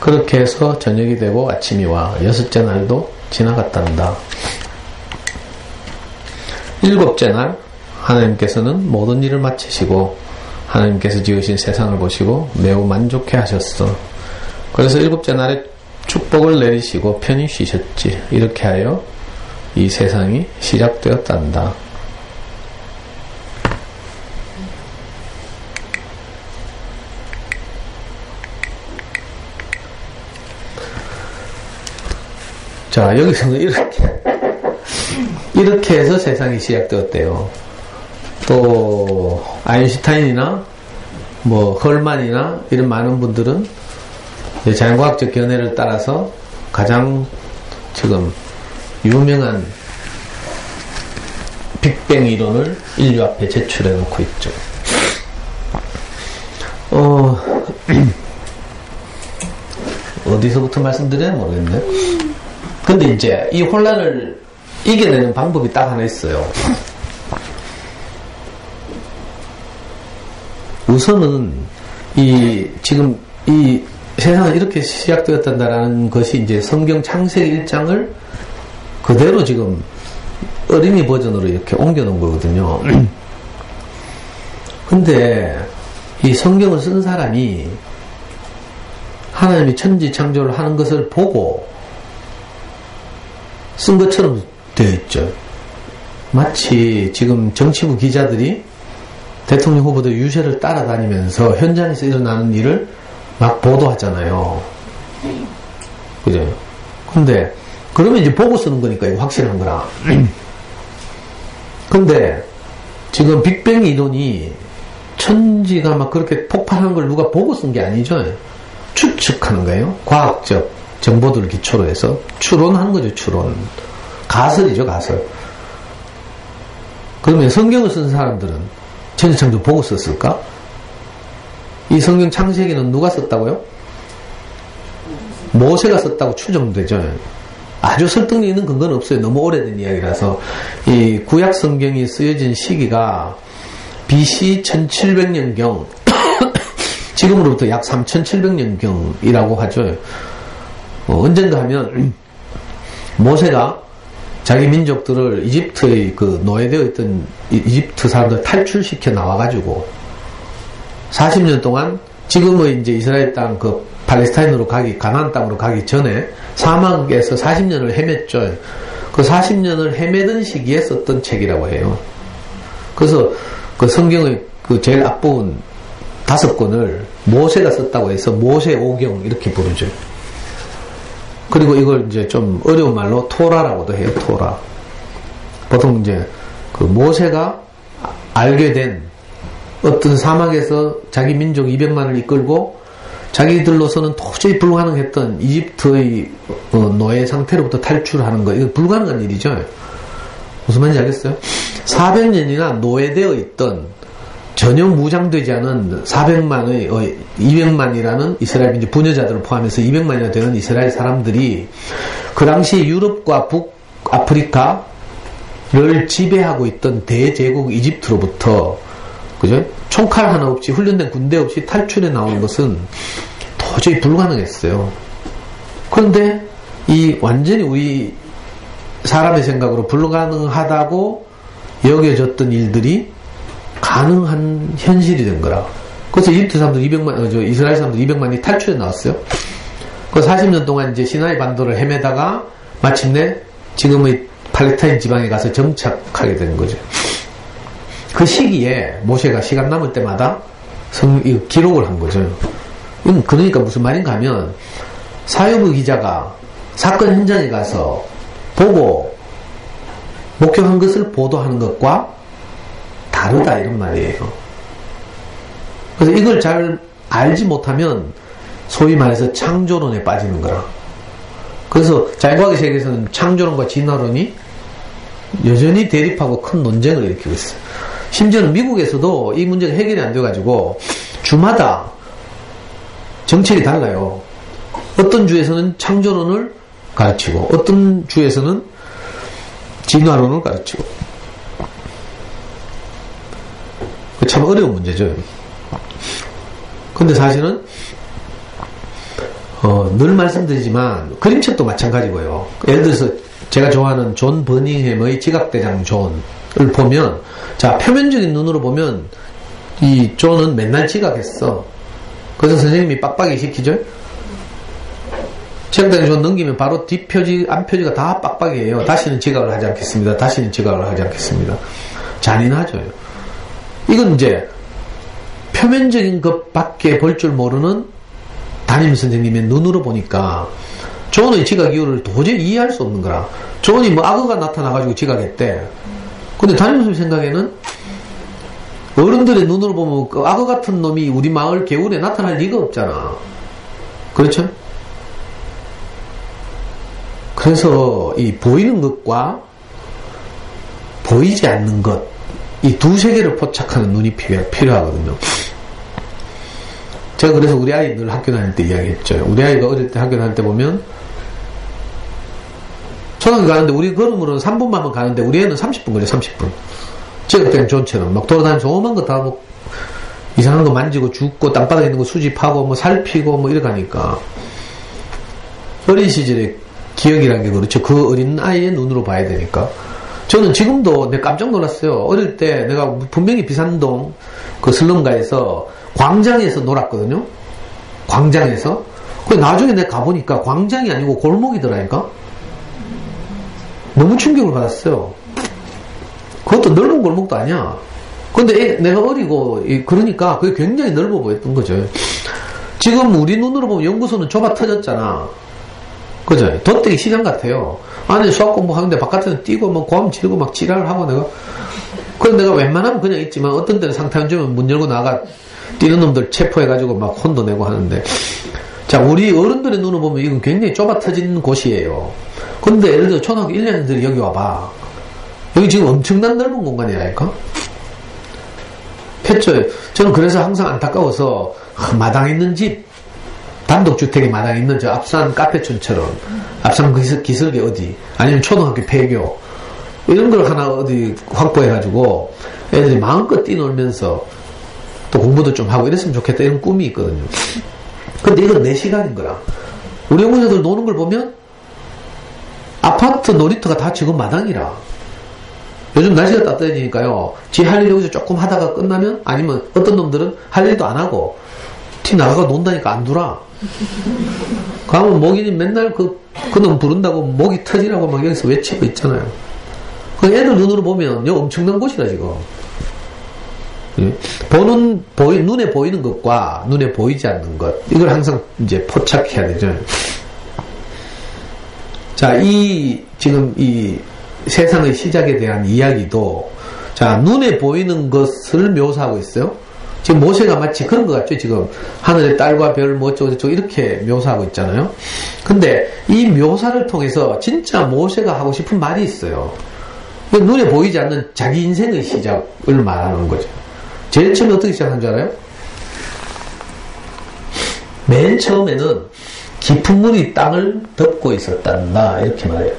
그렇게 해서 저녁이 되고 아침이 와 여섯째 날도 지나갔단다. 일곱째 날 하나님께서는 모든 일을 마치시고 하나님께서 지으신 세상을 보시고 매우 만족해 하셨어. 그래서 일곱째 날에 축복을 내리시고 편히 쉬셨지. 이렇게 하여 이 세상이 시작되었단다. 자, 여기서는 이렇게 해서 세상이 시작되었대요. 또 아인슈타인이나 뭐 헐만이나 이런 많은 분들은 자연과학적 견해를 따라서 가장 지금 유명한 빅뱅 이론을 인류 앞에 제출해 놓고 있죠. 어디서부터 말씀드려야 모르겠네. 근데 이제 이 혼란을 이겨내는 방법이 딱 하나 있어요. 우선은 지금 이 세상은 이렇게 시작되었단다라는 것이 이제 성경 창세기 1장을 그대로 지금 어린이 버전으로 이렇게 옮겨놓은 거거든요. 근데 이 성경을 쓴 사람이 하나님이 천지 창조를 하는 것을 보고 쓴 것처럼 되어 있죠. 마치 지금 정치부 기자들이 대통령 후보들 유세를 따라다니면서 현장에서 일어나는 일을 막 보도하잖아요. 그죠? 근데 그러면 이제 보고 쓰는 거니까 이거 확실한 거라. 근데 지금 빅뱅 이론이 천지가 막 그렇게 폭발한 걸 누가 보고 쓴 게 아니죠. 추측하는 거예요. 과학적 정보들을 기초로 해서 추론하는 거죠. 추론. 가설이죠. 가설. 그러면 성경을 쓴 사람들은 천지창조 보고 썼을까? 이 성경 창세기는 누가 썼다고요? 모세가 썼다고 추정되죠. 아주 설득력 있는 근거는 없어요. 너무 오래된 이야기라서. 이 구약 성경이 쓰여진 시기가 BC 1700년경 지금으로부터 약 3,700년경이라고 하죠. 언젠가 하면 모세가 자기 민족들을 이집트의 그 노예되어 있던 이집트 사람들 탈출시켜 나와가지고 40년 동안 지금의 이제 이스라엘 땅 그 팔레스타인으로 가나안 땅으로 가기 전에 사막에서 40년을 헤맸죠. 그 40년을 헤매던 시기에 썼던 책이라고 해요. 그래서 그 성경의 그 제일 앞부분 5권을 모세가 썼다고 해서 모세 오경 이렇게 부르죠. 그리고 이걸 이제 좀 어려운 말로 토라라고도 해요. 토라. 보통 이제 그 모세가 알게 된 어떤 사막에서 자기 민족 200만을 이끌고 자기들로서는 도저히 불가능했던 이집트의 노예 상태로부터 탈출하는 거, 이거 불가능한 일이죠. 무슨 말인지 알겠어요? 400년이나 노예되어 있던 전혀 무장되지 않은 200만이라는 이스라엘 민족 부녀자들을 포함해서 200만이나 되는 이스라엘 사람들이 그 당시 유럽과 북아프리카를 지배하고 있던 대제국 이집트로부터 그죠? 총칼 하나 없이 훈련된 군대 없이 탈출해 나오는 것은 도저히 불가능했어요. 그런데 이 완전히 우리 사람의 생각으로 불가능하다고 여겨졌던 일들이 가능한 현실이 된 거라. 그래서 이집트 사람들 이스라엘 사람들 200만이 탈출해 나왔어요. 그 40년 동안 이제 시나이 반도를 헤매다가 마침내 지금의 팔레스타인 지방에 가서 정착하게 된 거죠. 그 시기에 모세가 시간 남을 때마다 기록을 한 거죠. 그러니까 무슨 말인가 하면 사유부 기자가 사건 현장에 가서 보고 목격한 것을 보도하는 것과 다르다 이런 말이에요. 그래서 이걸 잘 알지 못하면 소위 말해서 창조론에 빠지는 거라. 그래서 자연과학의 세계에서는 창조론과 진화론이 여전히 대립하고 큰 논쟁을 일으키고 있어요. 심지어는 미국에서도 이 문제가 해결이 안 돼가지고 주마다 정책이 달라요. 어떤 주에서는 창조론을 가르치고 어떤 주에서는 진화론을 가르치고. 참 어려운 문제죠. 근데 사실은 늘 말씀드리지만 그림책도 마찬가지고요. 예를 들어서 제가 좋아하는 존 버닝햄의 지각대장 존을 보면, 자, 표면적인 눈으로 보면 이 존은 맨날 지각했어. 그래서 선생님이 빡빡이 시키죠. 지각대장 존 넘기면 바로 뒷표지 앞표지가 다 빡빡이에요. 다시는 지각을 하지 않겠습니다. 다시는 지각을 하지 않겠습니다. 잔인하죠. 이건 이제 표면적인 것밖에 볼 줄 모르는 담임 선생님의 눈으로 보니까 존의 지각 이유를 도저히 이해할 수 없는 거라. 존이 뭐 악어가 나타나가지고 지각했대. 근데 담임 선생님 생각에는 어른들의 눈으로 보면 그 악어 같은 놈이 우리 마을 개울에 나타날 리가 없잖아. 그렇죠? 그래서 이 보이는 것과 보이지 않는 것, 이 두 세계를 포착하는 눈이 필요하거든요. 제가 그래서 우리 아이 늘 학교 다닐 때 이야기했죠. 우리 아이가 어릴 때 학교 다닐 때 보면 초등학교 가는데 우리 걸음으로는 3분만 가는데 우리 애는 30분 걸려. 30분. 지각된 존처럼 막 돌아다니면서 오만 거 다 뭐 이상한 거 만지고 죽고 땅바닥에 있는 거 수집하고 뭐 살피고 뭐 이래가니까 어린 시절의 기억이라는 게 그렇죠. 그 어린 아이의 눈으로 봐야 되니까. 저는 지금도 내가 깜짝 놀랐어요. 어릴 때 내가 분명히 비산동 그 슬럼가에서 광장에서 놀았거든요. 광장에서. 근데 나중에 내가 가보니까 광장이 아니고 골목이더라니까. 너무 충격을 받았어요. 그것도 넓은 골목도 아니야. 근데 내가 어리고 그러니까 그게 굉장히 넓어 보였던 거죠. 지금 우리 눈으로 보면 연구소는 좁아 터졌잖아. 그죠? 덧대기 시장 같아요. 안에 수학 공부하는데 바깥에서 뛰고 뭐 고함 지르고 막 지랄을 하고 내가. 그래서 내가 웬만하면 그냥 있지만 어떤 때는 상태안 좋으면 문 열고 나가 뛰는 놈들 체포해가지고 막 혼도 내고 하는데. 자, 우리 어른들의 눈으로 보면 이건 굉장히 좁아 터진 곳이에요. 근데 예를 들어 초등학교 1년생들이 여기 와봐. 여기 지금 엄청난 넓은 공간이라니까? 폈죠. 저는 그래서 항상 안타까워서 마당 있는 집, 단독주택에 마당 있는 저 앞산 카페촌처럼 앞산 기슭에 어디 아니면 초등학교 폐교 이런 걸 하나 어디 확보해가지고 애들이 마음껏 뛰놀면서 또 공부도 좀 하고 이랬으면 좋겠다 이런 꿈이 있거든요. 근데 이건 내 시간인 거야. 우리 어머니들 노는 걸 보면 아파트 놀이터가 다 지금 마당이라. 요즘 날씨가 따뜻해지니까요. 지 할 일 여기서 조금 하다가 끝나면 아니면 어떤 놈들은 할 일도 안 하고 티 나가가 논다니까 안 돌아. 가면 목이니 맨날 그놈 부른다고 목이 터지라고 막 여기서 외치고 있잖아요. 그 애들 눈으로 보면 여기 엄청난 곳이라 지금. 눈에 보이는 것과 눈에 보이지 않는 것 이걸 항상 이제 포착해야 되죠. 자, 지금 이 세상의 시작에 대한 이야기도 자 눈에 보이는 것을 묘사하고 있어요. 지금 모세가 마치 그런 것 같죠. 지금 하늘의 딸과 별 뭐 어쩌고저쩌고 이렇게 묘사하고 있잖아요. 근데 이 묘사를 통해서 진짜 모세가 하고 싶은 말이 있어요. 눈에 보이지 않는 자기 인생의 시작을 말하는 거죠. 제일 처음에 어떻게 시작한 줄 알아요? 맨 처음에는 깊은 물이 땅을 덮고 있었단다 이렇게 말해요.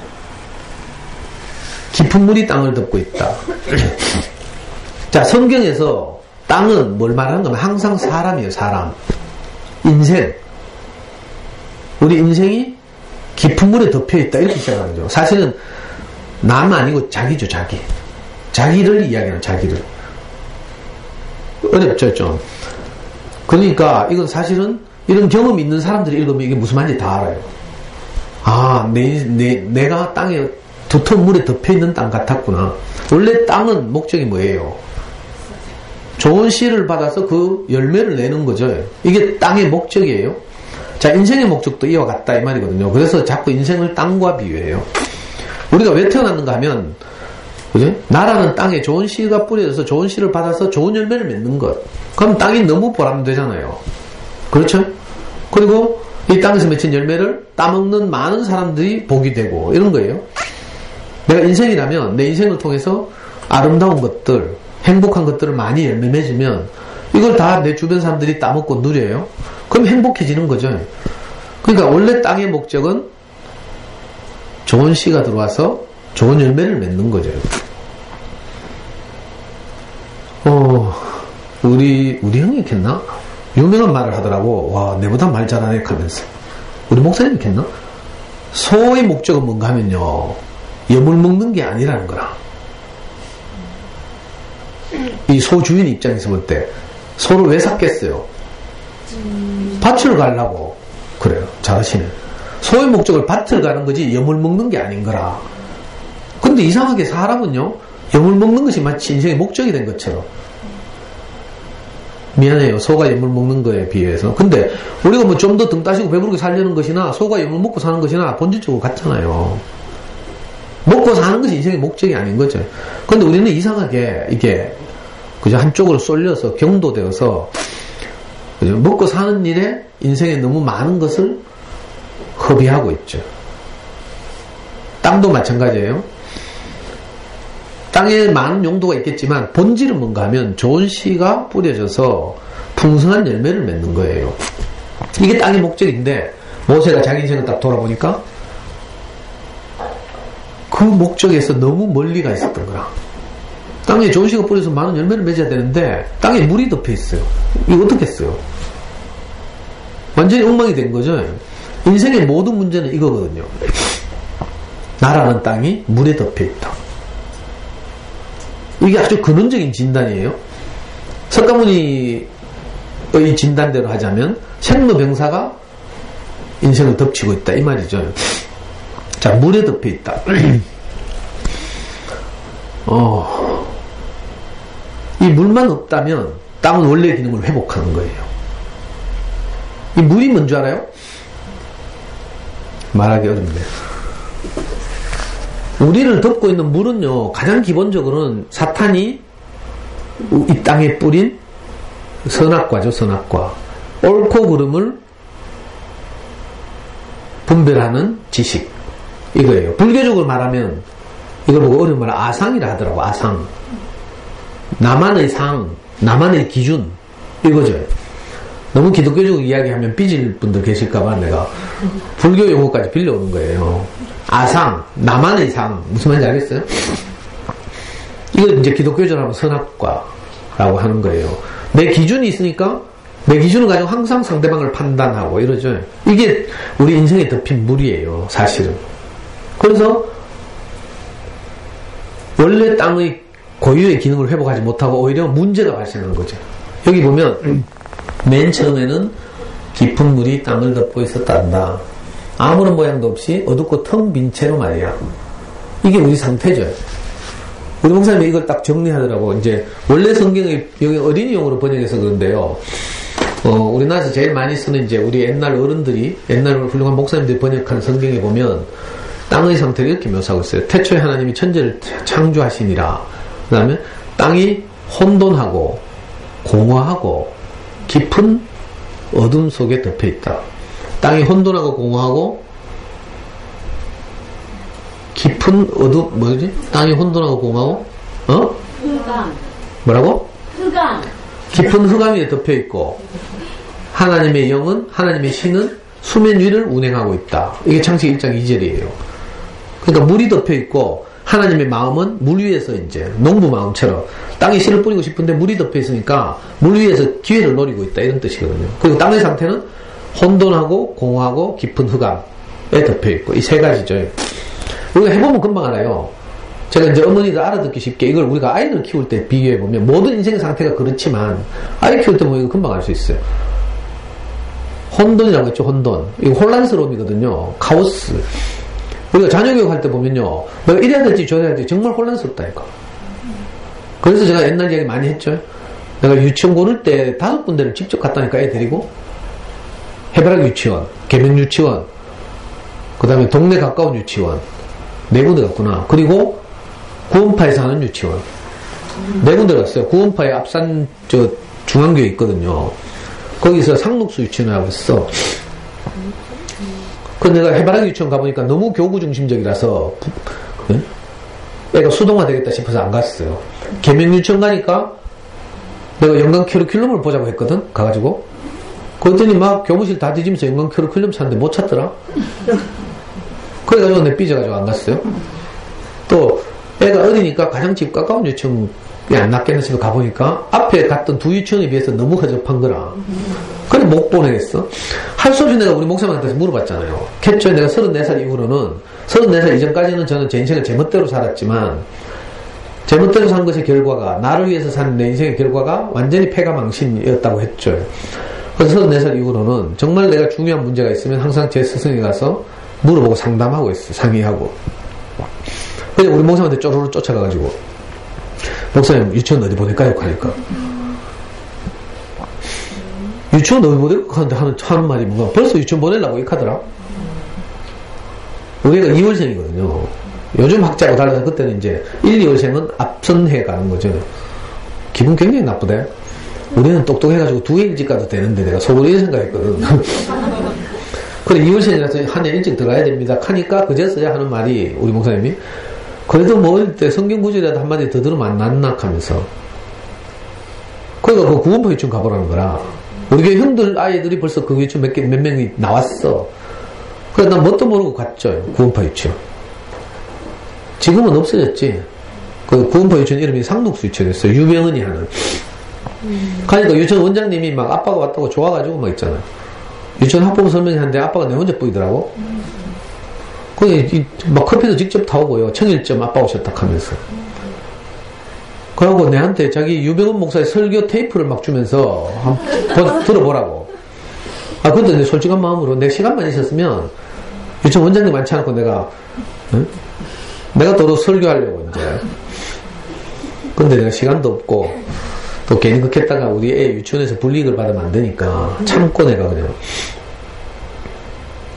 깊은 물이 땅을 덮고 있다. 자, 성경에서 땅은 뭘 말하는 거면 항상 사람이에요. 사람. 인생. 우리 인생이 깊은 물에 덮여있다 이렇게 시작하는 거죠. 사실은 남 아니고 자기죠. 자기를 이야기하는 자기를. 어렵죠 좀. 그러니까 이건 사실은 이런 경험이 있는 사람들이 읽으면 이게 무슨 말인지 다 알아요. 아, 내가 땅에 두터운 물에 덮여있는 땅 같았구나. 원래 땅은 목적이 뭐예요? 좋은 씨를 받아서 그 열매를 내는 거죠. 이게 땅의 목적이에요. 자, 인생의 목적도 이와 같다 이 말이거든요. 그래서 자꾸 인생을 땅과 비유해요. 우리가 왜 태어났는가 하면 그죠? 나라는 땅에 좋은 씨가 뿌려져서 좋은 씨를 받아서 좋은 열매를 맺는 것. 그럼 땅이 너무 보람되잖아요. 그렇죠? 그리고 이 땅에서 맺힌 열매를 따먹는 많은 사람들이 복이 되고 이런 거예요. 내가 인생이라면 내 인생을 통해서 아름다운 것들, 행복한 것들을 많이 열매 맺으면 이걸 다 내 주변 사람들이 따먹고 누려요. 그럼 행복해지는 거죠. 그러니까 원래 땅의 목적은 좋은 씨가 들어와서 좋은 열매를 맺는 거죠. 우리 형이 했나? 유명한 말을 하더라고. 와, 내보다 말 잘하네 하면서. 우리 목사님이 했나? 소의 목적은 뭔가 하면요. 염을 먹는 게 아니라는 거라. 이 소 주인 입장에서 볼 때 소를 왜 샀겠어요? 밭을 가려고. 그래요. 잘하시네. 소의 목적을 밭을 가는 거지 염을 먹는 게 아닌 거라. 근데 이상하게 사람은요. 염을 먹는 것이 마치 인생의 목적이 된 것처럼. 미안해요. 소가 염을 먹는 거에 비해서. 근데 우리가 뭐 좀 더 등 따시고 배부르게 살려는 것이나 소가 염을 먹고 사는 것이나 본질적으로 같잖아요. 먹고 사는 것이 인생의 목적이 아닌 거죠. 근데 우리는 이상하게 이게 그저 한쪽으로 쏠려서 경도되어서 그죠? 먹고 사는 일에 인생에 너무 많은 것을 허비하고 있죠. 땅도 마찬가지예요. 땅에 많은 용도가 있겠지만 본질은 뭔가 하면 좋은 씨가 뿌려져서 풍성한 열매를 맺는 거예요. 이게 땅의 목적인데 모세가 자기 인생을 딱 돌아보니까 그 목적에서 너무 멀리 가 있었던 거야. 땅에 좋은 씨가 뿌려서 많은 열매를 맺어야 되는데 땅에 물이 덮여 있어요. 이거 어떻게 했어요? 완전히 엉망이 된 거죠. 인생의 모든 문제는 이거거든요. 나라는 땅이 물에 덮여 있다. 이게 아주 근원적인 진단이에요. 석가모니의 진단대로 하자면 생로병사가 인생을 덮치고 있다 이 말이죠. 자, 물에 덮여 있다. 이 물만 없다면 땅은 원래 기능을 회복하는 거예요. 이 물이 뭔 줄 알아요? 말하기 어렵네요. 우리를 덮고 있는 물은요, 가장 기본적으로는 사탄이 이 땅에 뿌린 선악과죠, 선악과. 옳고 그름을 분별하는 지식. 이거예요. 불교적으로 말하면, 이걸 보고 어려운 말 아상이라 하더라고, 아상. 나만의 상, 나만의 기준. 이거죠. 너무 기독교적으로 이야기하면 삐질 분들 계실까봐 내가 불교 용어까지 빌려오는 거예요. 아상, 나만의 상. 무슨 말인지 알겠어요? 이거 이제 기독교적으로 하면 선악과라고 하는 거예요. 내 기준이 있으니까 내 기준을 가지고 항상 상대방을 판단하고 이러죠. 이게 우리 인생에 덮인 물이에요, 사실은. 그래서 원래 땅의 고유의 기능을 회복하지 못하고 오히려 문제가 발생한 거죠. 여기 보면 맨 처음에는 깊은 물이 땅을 덮고 있었단다. 아무런 모양도 없이 어둡고 텅 빈 채로 말이야. 이게 우리 상태죠. 우리 목사님이 이걸 딱 정리하더라고. 이제 원래 성경의 여기 어린이용으로 번역해서 그런데요. 우리나라에서 제일 많이 쓰는 이제 우리 옛날 어른들이, 옛날 훌륭한 목사님들이 번역한 성경에 보면 땅의 상태를 이렇게 묘사하고 있어요. 태초에 하나님이 천지를 창조하시니라. 그 다음에 땅이 혼돈하고 공허하고 깊은 어둠 속에 덮여 있다. 땅이 혼돈하고 공허하고 깊은 어둠, 뭐지? 땅이 혼돈하고 공허하고, 흑암. 뭐라고? 흑암. 깊은 흑암 위에 덮여 있고, 하나님의 영은, 하나님의 신은 수면 위를 운행하고 있다. 이게 창세기 1장 2절이에요. 그러니까 물이 덮여 있고, 하나님의 마음은 물 위에서 이제, 농부 마음처럼, 땅에 씨를 뿌리고 싶은데 물이 덮여 있으니까, 물 위에서 기회를 노리고 있다. 이런 뜻이거든요. 그리고 땅의 상태는 혼돈하고, 공허하고, 깊은 흑암에 덮여 있고, 이 세 가지죠. 우리가 해보면 금방 알아요. 제가 이제 어머니들 알아듣기 쉽게 이걸 우리가 아이들 키울 때 비교해보면 모든 인생의 상태가 그렇지만 아이 키울 때 보면 이거 금방 알 수 있어요. 혼돈이라고 했죠, 혼돈. 이거 혼란스러움이거든요. 카오스. 우리가 자녀교육 할 때 보면요. 내가 이래야 될지 저래야 될지 정말 혼란스럽다니까. 그래서 제가 옛날 얘기 많이 했죠. 내가 유치원 고를 때 5군데를 직접 갔다니까 애 데리고. 해바라기 유치원, 계명 유치원, 그 다음에 동네 가까운 유치원. 4군데 갔구나. 그리고 구원파에서 하는 유치원. 4군데 갔어요. 구원파에 앞산 중앙교회 있거든요. 거기서 상록수 유치원을 하고 있어. 근데 내가 해바라기 유치원 가보니까 너무 교구 중심적이라서 애가 수동화 되겠다 싶어서 안 갔어요. 계명 유치원 가니까 내가 연간 커리큘럼을 보자고 했거든. 가가지고 그랬더니 막 교무실 다 뒤지면서 연간 커리큘럼 찾는데 못 찾더라. 그래가지고 내 삐져가지고 안 갔어요. 또 애가 어리니까 가장 집 가까운 유치원이 안 낫겠네 싶어 가보니까 앞에 갔던 두 유치원에 비해서 너무 허접한 거라. 그래 못 보내겠어. 할 수 없이 내가 우리 목사님한테 물어봤잖아요. 캐초에 내가 34살 이후로는 34살 이전까지는 저는 제 인생을 제 멋대로 살았지만 제 멋대로 사는 것의 결과가 나를 위해서 사는 내 인생의 결과가 완전히 패가망신이었다고 했죠. 그래서 34살 이후로는 정말 내가 중요한 문제가 있으면 항상 제 스승에 가서 물어보고 상담하고 있어요. 상의하고. 그래서 우리 목사님한테 쪼르르 쫓아가가지고 목사님 유치원 어디 보낼까요? 하니까 유치원 어디 보낼까? 하는 말이 뭔가 벌써 유치원 보내려고 이렇게 하더라. 우리가 2월생이거든요. 요즘 학자하고 달라서 그때는 이제 1, 2월생은 앞선해 가는 거죠. 기분 굉장히 나쁘대. 우리는 똑똑해가지고 2해 일찍 가도 되는데 내가 속으로 이런 생각했거든. 그래 2월생이라서 한 해 일찍 들어가야 됩니다. 하니까 그제서야 하는 말이 우리 목사님이 그래도 뭐 어릴 때 성경 구절이라도 한마디 더 들으면 안 낫나 하면서 그러니까 그 구원파 유치원 가보라는 거라. 우리 교회 형들 아이들이 벌써 그 유치원 몇 명이 나왔어. 그래서 난 뭣도 모르고 갔죠. 구원파 유치원. 지금은 없어졌지. 그 구원파 유치원 이름이 상록수 유치원이었어요. 유명은이 하는. 그러니까 유치원 원장님이 막 아빠가 왔다고 좋아가지고 막 있잖아요. 유치원 학부모 설명하는데 아빠가 내 혼자 보이더라고. 막 커피도 직접 타오고요. 청일점 아빠 오셨다 하면서. 그러고 내한테 자기 유병훈 목사의 설교 테이프를 막 주면서 한번 들어보라고. 아, 근데 내 솔직한 마음으로 내 시간만 있었으면 유치원 원장님 많지 않고 내가 또 설교하려고 이제. 근데 내가 시간도 없고 또 괜히 그렇게 했다가 우리 애 유치원에서 불이익을 받으면 안 되니까 참고 내가 그냥.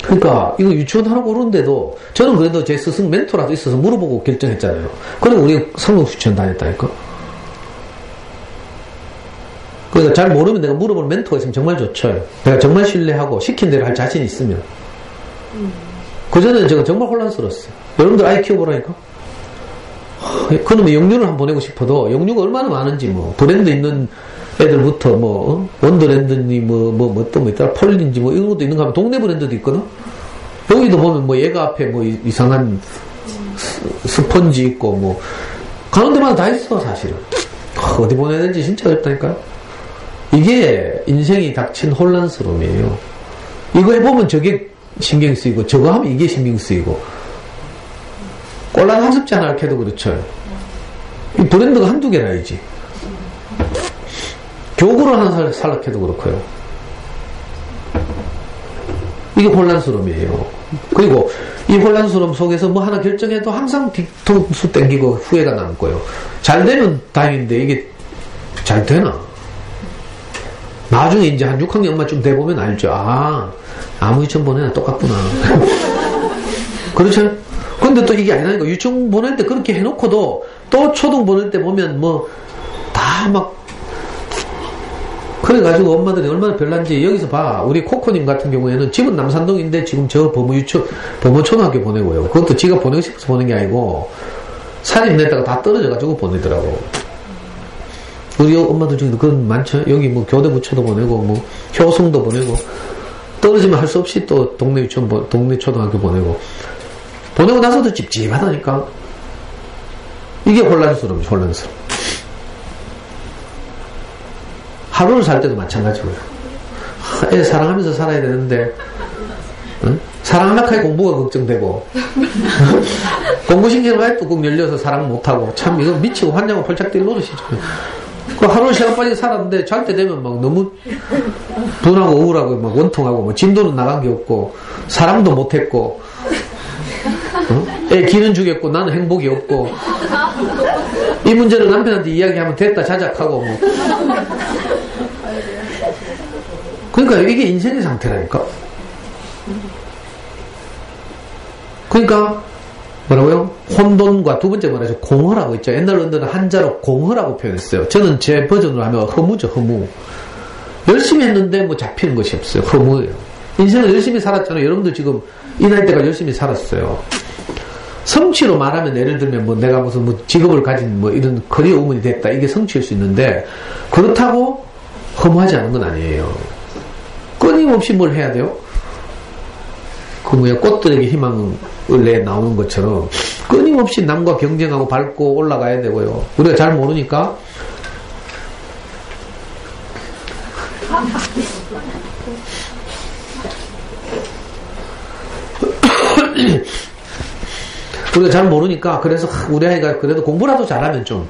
그러니까 이거 유치원 하나 고르는데도 저는 그래도 제 스승 멘토라도 있어서 물어보고 결정했잖아요. 그리고 우리 상록수 유치원 다녔다니까. 그러니까 잘 모르면 내가 물어볼 멘토가 있으면 정말 좋죠. 내가 정말 신뢰하고 시킨 대로 할 자신이 있으면. 그전에는 제가 정말 혼란스러웠어요. 여러분들 아이 키워보라니까. 그놈의 영유를 한번 보내고 싶어도 영유가 얼마나 많은지 뭐 브랜드 있는 애들부터 뭐 원더랜드니 뭐 또 뭐 있더라 폴린지 뭐 이런 것도 있는가 하면 동네 브랜드도 있거든. 여기도 보면 뭐 얘가 앞에 뭐 이상한 스펀지 있고 뭐 가는 데마다 다 있어 사실은. 어디 보내야 될지 진짜 어렵다니까요. 이게 인생이 닥친 혼란스러움이에요. 이거 해보면 저게 신경 쓰이고 저거 하면 이게 신경 쓰이고 꼴랑 학습지 하나 해도 그렇죠. 이 브랜드가 한두 개라야지. 교구를 하나 살락해도 그렇고요. 이게 혼란스러움이에요. 그리고 이 혼란스러움 속에서 뭐 하나 결정해도 항상 뒤통수 땡기고 후회가 남고요. 잘 되면 다행인데 이게 잘 되나? 나중에 이제 한 6학년만쯤 돼보면 알죠. 아무 유치원 보내나 똑같구나. 그렇죠? 근데 또 이게 아니라니까. 유치원 보낼 때 그렇게 해놓고도 또 초등 보낼 때 보면 뭐 다 막 그래가지고 엄마들이 얼마나 별난지. 여기서 봐. 우리 코코님 같은 경우에는 집은 남산동인데 지금 저 범어초등학교 보내고요. 그것도 지가 보내고 싶어서 보낸 게 아니고 사진 냈다가 다 떨어져가지고 보내더라고. 우리 엄마들 중에도 그런 많죠. 여기 뭐 교대 부처도 보내고 뭐 효성도 보내고 떨어지면 할 수 없이 또 동네 유치원 동네 초등학교 보내고 나서도 찝찝하다니까. 이게 혼란스러움이죠. 혼란스러움. 하루를 살 때도 마찬가지고요. 애 사랑하면서 살아야 되는데 응? 사랑하면 공부가 걱정되고 공부신경이 뚜껑 열려서 사랑 못하고 참 이거 미치고 환장하고 펄짝 뛸 노릇이죠. 그 하루 시간 빨리 살았는데 잘 때 되면 막 너무 분하고 우울하고 막 원통하고 뭐 진도는 나간 게 없고 사랑도 못했고 애 기는 죽였고 나는 행복이 없고 이 문제를 남편한테 이야기하면 됐다 자작하고 뭐. 그러니까 이게 인생의 상태라니까. 그러니까 뭐라고요? 혼돈과 두 번째 말해서 공허라고 있죠. 옛날 어른들은 한자로 공허라고 표현했어요. 저는 제 버전으로 하면 허무죠. 허무. 열심히 했는데 뭐 잡히는 것이 없어요. 허무예요. 인생을 열심히 살았잖아요. 여러분들 지금 이 나이 때까지 열심히 살았어요. 성취로 말하면 예를 들면 뭐 내가 무슨 뭐 직업을 가진 뭐 이런 커리어 우먼이 됐다. 이게 성취일 수 있는데 그렇다고 허무하지 않은 건 아니에요. 끊임없이 뭘 해야 돼요? 그 뭐야 꽃들에게 희망을 내 나오는 것처럼 끊임없이 남과 경쟁하고 밟고 올라가야 되고요. 우리가 잘 모르니까 그래서 우리 아이가 그래도 공부라도 잘하면 좀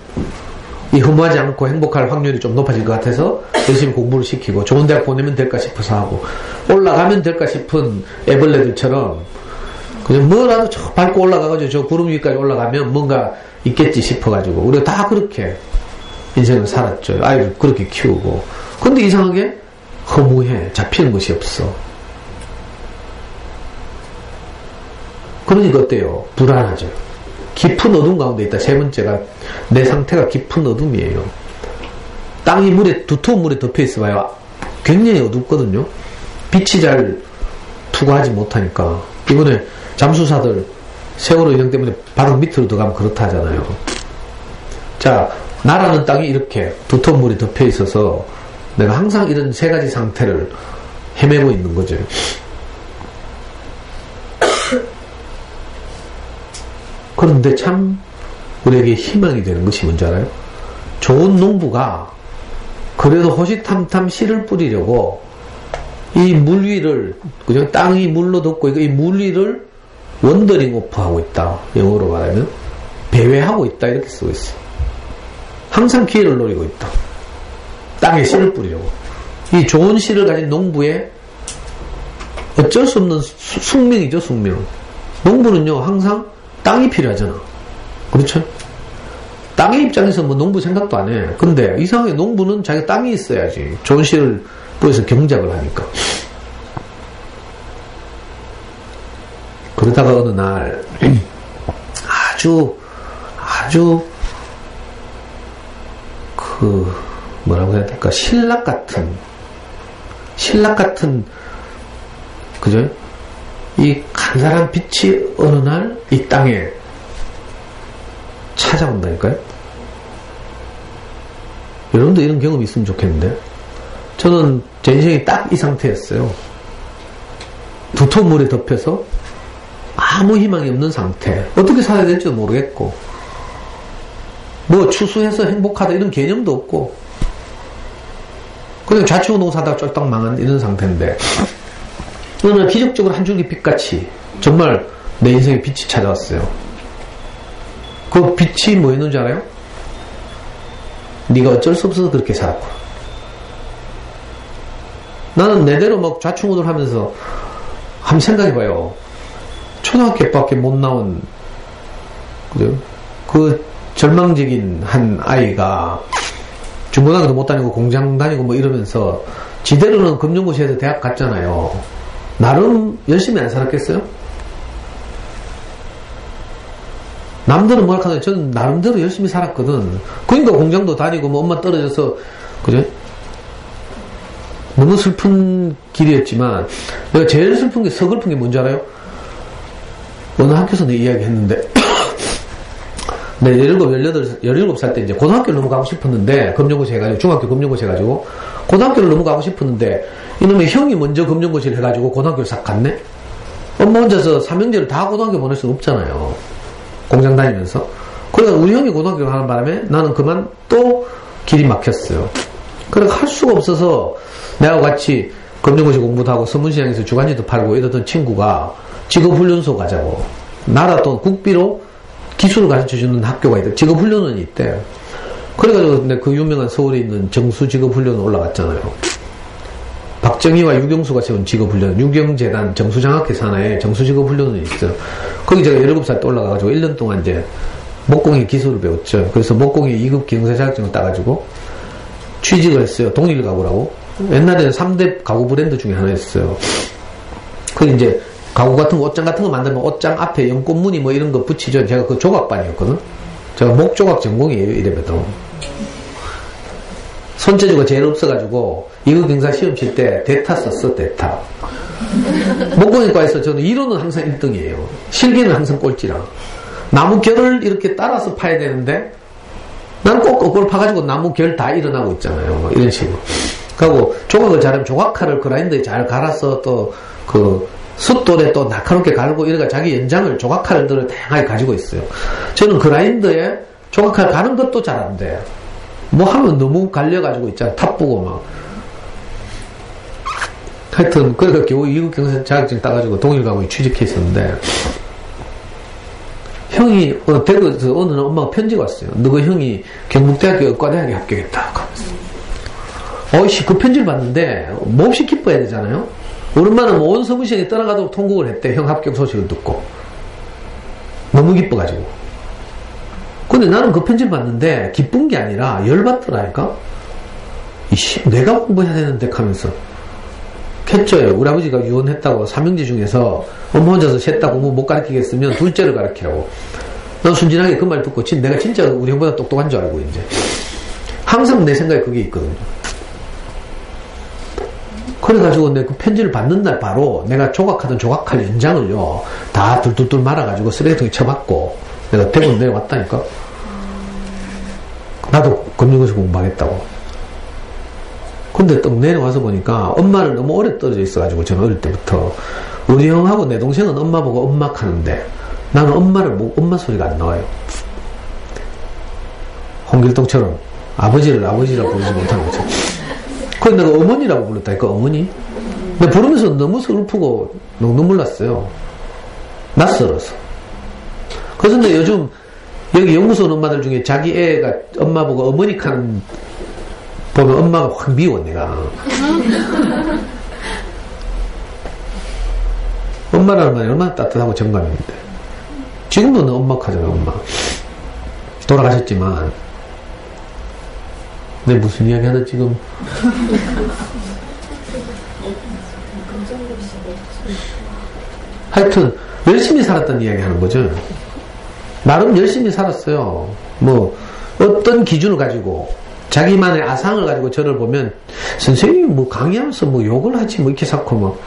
이 허무하지 않고 행복할 확률이 좀 높아질 것 같아서 열심히 공부를 시키고 좋은 대학 보내면 될까 싶어서 하고 올라가면 될까 싶은 애벌레들처럼 그냥 뭐라도 저 밟고 올라가가지고 저 구름 위까지 올라가면 뭔가 있겠지 싶어가지고 우리가 다 그렇게 인생을 살았죠. 아이를 그렇게 키우고. 근데 이상하게 허무해. 잡히는 것이 없어. 그러니까 어때요? 불안하죠. 깊은 어둠 가운데 있다. 세 번째가 내 상태가 깊은 어둠이에요. 땅이 두터운 물에 덮여 있어봐요. 굉장히 어둡거든요. 빛이 잘 투과하지 못하니까. 이번에 잠수사들 세월호 이정 때문에 바닥 밑으로 들어가면 그렇다 하잖아요. 자, 나라는 땅이 이렇게 두터운 물에 덮여 있어서 내가 항상 이런 세 가지 상태를 헤매고 있는 거죠. 그런데 참 우리에게 희망이 되는 것이 뭔지 알아요? 좋은 농부가 그래도 호시탐탐 씨를 뿌리려고 이 물 위를 그냥 땅이 물로 덮고 이 물 위를 원더링 오프하고 있다. 영어로 말하면 배회하고 있다 이렇게 쓰고 있어. 항상 기회를 노리고 있다. 땅에 씨를 뿌리려고. 이 좋은 씨를 가진 농부의 어쩔 수 없는 숙명이죠. 숙명. 농부는요 항상 땅이 필요하잖아. 그렇죠? 땅의 입장에서 뭐 농부 생각도 안 해. 근데 이상하게 농부는 자기 땅이 있어야지. 좋은 씨를 뿌려서 경작을 하니까. 그러다가 어느 날 아주 그 뭐라고 해야 될까? 신락 같은 그죠? 이 간사한 빛이 어느 날 이 땅에 찾아온다니까요. 여러분도 이런 경험이 있으면 좋겠는데 저는 제 인생이 딱 이 상태였어요. 두터운 물에 덮여서 아무 희망이 없는 상태. 어떻게 살아야 될지도 모르겠고 뭐 추수해서 행복하다 이런 개념도 없고 그냥 좌충우동 사다가 쫄딱 망한 이런 상태인데, 어느 날 기적적으로 한 줄기 빛같이 정말 내 인생에 빛이 찾아왔어요. 그 빛이 뭐였는지 알아요? 네가 어쩔 수 없어서 그렇게 살았고. 나는 내대로 막 좌충우돌 하면서 한번 생각해봐요. 초등학교밖에 못 나온 그 절망적인 한 아이가 중고등학교도 못 다니고 공장 다니고 뭐 이러면서 지대로는 금융고시에서 대학 갔잖아요. 나름 열심히 안 살았겠어요? 남들은 뭐라 하냐, 저는 나름대로 열심히 살았거든. 그러니까 공장도 다니고 뭐 엄마 떨어져서 그래? 너무 슬픈 길이었지만 내가 제일 슬픈 게 서글픈 게 뭔지 알아요? 어느 학교에서 내 이야기 했는데 내 17살 때 이제 고등학교를 넘어가고 싶었는데 금융고시 해가지고 중학교 금융고시 해가지고 고등학교를 넘어가고 싶었는데 이놈의 형이 먼저 금융고시를 해가지고 고등학교를 싹 갔네? 엄마 혼자서 삼형제를 다 고등학교 보낼 수는 없잖아요. 공장 다니면서. 그러니까 우리 형이 고등학교 가는 바람에 나는 그만 또 길이 막혔어요. 그러니까 할 수가 없어서 내가 같이 금융고시 공부도 하고 서문시장에서 주간지도 팔고 이러던 친구가 직업훈련소 가자고. 나라 또 국비로 기술을 가르쳐주는 학교가 있대. 직업훈련원이 있대. 그래가지고 근데 그 유명한 서울에 있는 정수직업훈련원 올라갔잖아요. 박정희와 유경수가 세운 직업훈련, 유경재단 정수장학회 산하에 정수직업훈련원이 있어요. 거기 제가 17살 때 올라가가지고 1년 동안 이제 목공의 기술을 배웠죠. 그래서 목공의 2급 기능사 자격증을 따가지고 취직을 했어요. 동일가구라고. 옛날에는 3대 가구 브랜드 중에 하나였어요. 그 이제 가구 같은 거, 옷장 같은 거 만들면 옷장 앞에 연꽃무늬 뭐 이런 거 붙이죠. 제가 그 조각반이었거든. 제가 목조각 전공이에요, 이래봬도. 손재주가 제일 없어가지고, 이거 경사 시험 칠 때 대타 썼어, 대타. 목공학과에서 저는 이론은 항상 1등이에요. 실기는 항상 꼴찌라. 나무 결을 이렇게 따라서 파야 되는데, 난 꼭 그걸 파가지고 나무 결 다 일어나고 있잖아요. 뭐 이런 식으로. 그리고 조각을 잘하면 조각칼을 그라인더에 잘 갈아서 또, 숫돌에 또 날카롭게 갈고 이래가 자기 연장을 조각칼들을 다양하게 가지고 있어요. 저는 그라인더에 조각칼 가는 것도 잘 안 돼. 뭐 하면 너무 갈려가지고 있잖아. 탑보고 막. 하여튼 그래서 겨우 2급 경사 자격증 따가지고 동일가구에 취직해 있었는데 형이 대구에서 어느 날 엄마가 편지가 왔어요. 너가 형이 경북대학교 의과대학에 합격했다. 어이씨 그 편지를 봤는데 몹시 기뻐해야 되잖아요. 우리 엄마는 뭐 온 서문시장에 떠나가도록 통곡을 했대. 형 합격 소식을 듣고. 너무 기뻐가지고. 근데 나는 그 편지를 봤는데 기쁜 게 아니라 열받더라니까. 이씨 내가 공부해야 되는데 하면서 했죠. 우리 아버지가 유언했다고 삼형제 중에서 엄마 혼자서 셋 다 공부 못 가르치겠으면 둘째를 가르치라고. 난 순진하게 그 말 듣고 내가 진짜 우리 형보다 똑똑한 줄 알고 이제 항상 내 생각에 그게 있거든요. 그래가지고 내가 그 편지를 받는 날 바로 내가 조각하던 조각칼 연장을요 다 둘둘둘 말아가지고 쓰레기통에 쳐박고 내가 대구로 내려왔다니까. 나도 금융고시 공부하겠다고. 근데 또 내려와서 보니까 엄마를 너무 오래 떨어져 있어가지고 저는 어릴 때부터 우리 형하고 내 동생은 엄마 보고 엄막하는데 나는 엄마를 보고 엄마 소리가 안 나와요. 홍길동처럼 아버지를 아버지라고 부르지 못하는 거죠. 그래서 내가 어머니라고 불렀다니까. 어머니. 근데 부르면서 너무 슬프고 너무 눈물 났어요. 낯설어서. 그래서 근데 요즘 여기 연구소 온 엄마들 중에 자기 애가 엄마 보고 어머니 칸 보면 엄마가 확 미워 내가. 엄마라는 말이 얼마나 따뜻하고 정감인데 지금도 너 엄마 카잖아. 엄마 돌아가셨지만 내 무슨 이야기 하나 지금. 하여튼 열심히 살았다는 이야기 하는 거죠. 나름 열심히 살았어요. 뭐 어떤 기준을 가지고 자기만의 아상을 가지고 저를 보면 선생님이 뭐 강의하면서 뭐 욕을 하지 뭐 이렇게 쌓고 뭐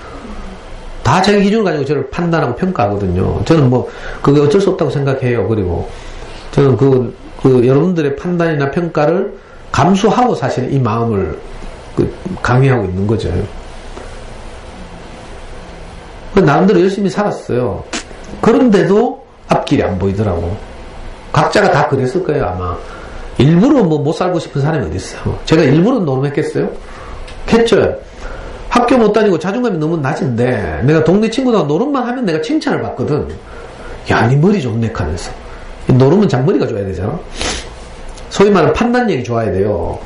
다 자기 기준을 가지고 저를 판단하고 평가하거든요. 저는 뭐 그게 어쩔 수 없다고 생각해요. 그리고 저는 그 여러분들의 판단이나 평가를 감수하고 사실 이 마음을 강의하고 있는 거죠. 나름대로 열심히 살았어요. 그런데도 앞길이 안 보이더라고. 각자가 다 그랬을 거예요, 아마. 일부러 뭐 못 살고 싶은 사람이 어디 있어요. 제가 일부러 노름했겠어요? 했죠. 학교 못 다니고 자존감이 너무 낮은데 내가 동네 친구들하고 노름만 하면 내가 칭찬을 받거든. 야, 니 머리 좋네 하면서. 노름은 잔머리가 좋아야 되잖아. 소위 말하는 판단력이 좋아야 돼요.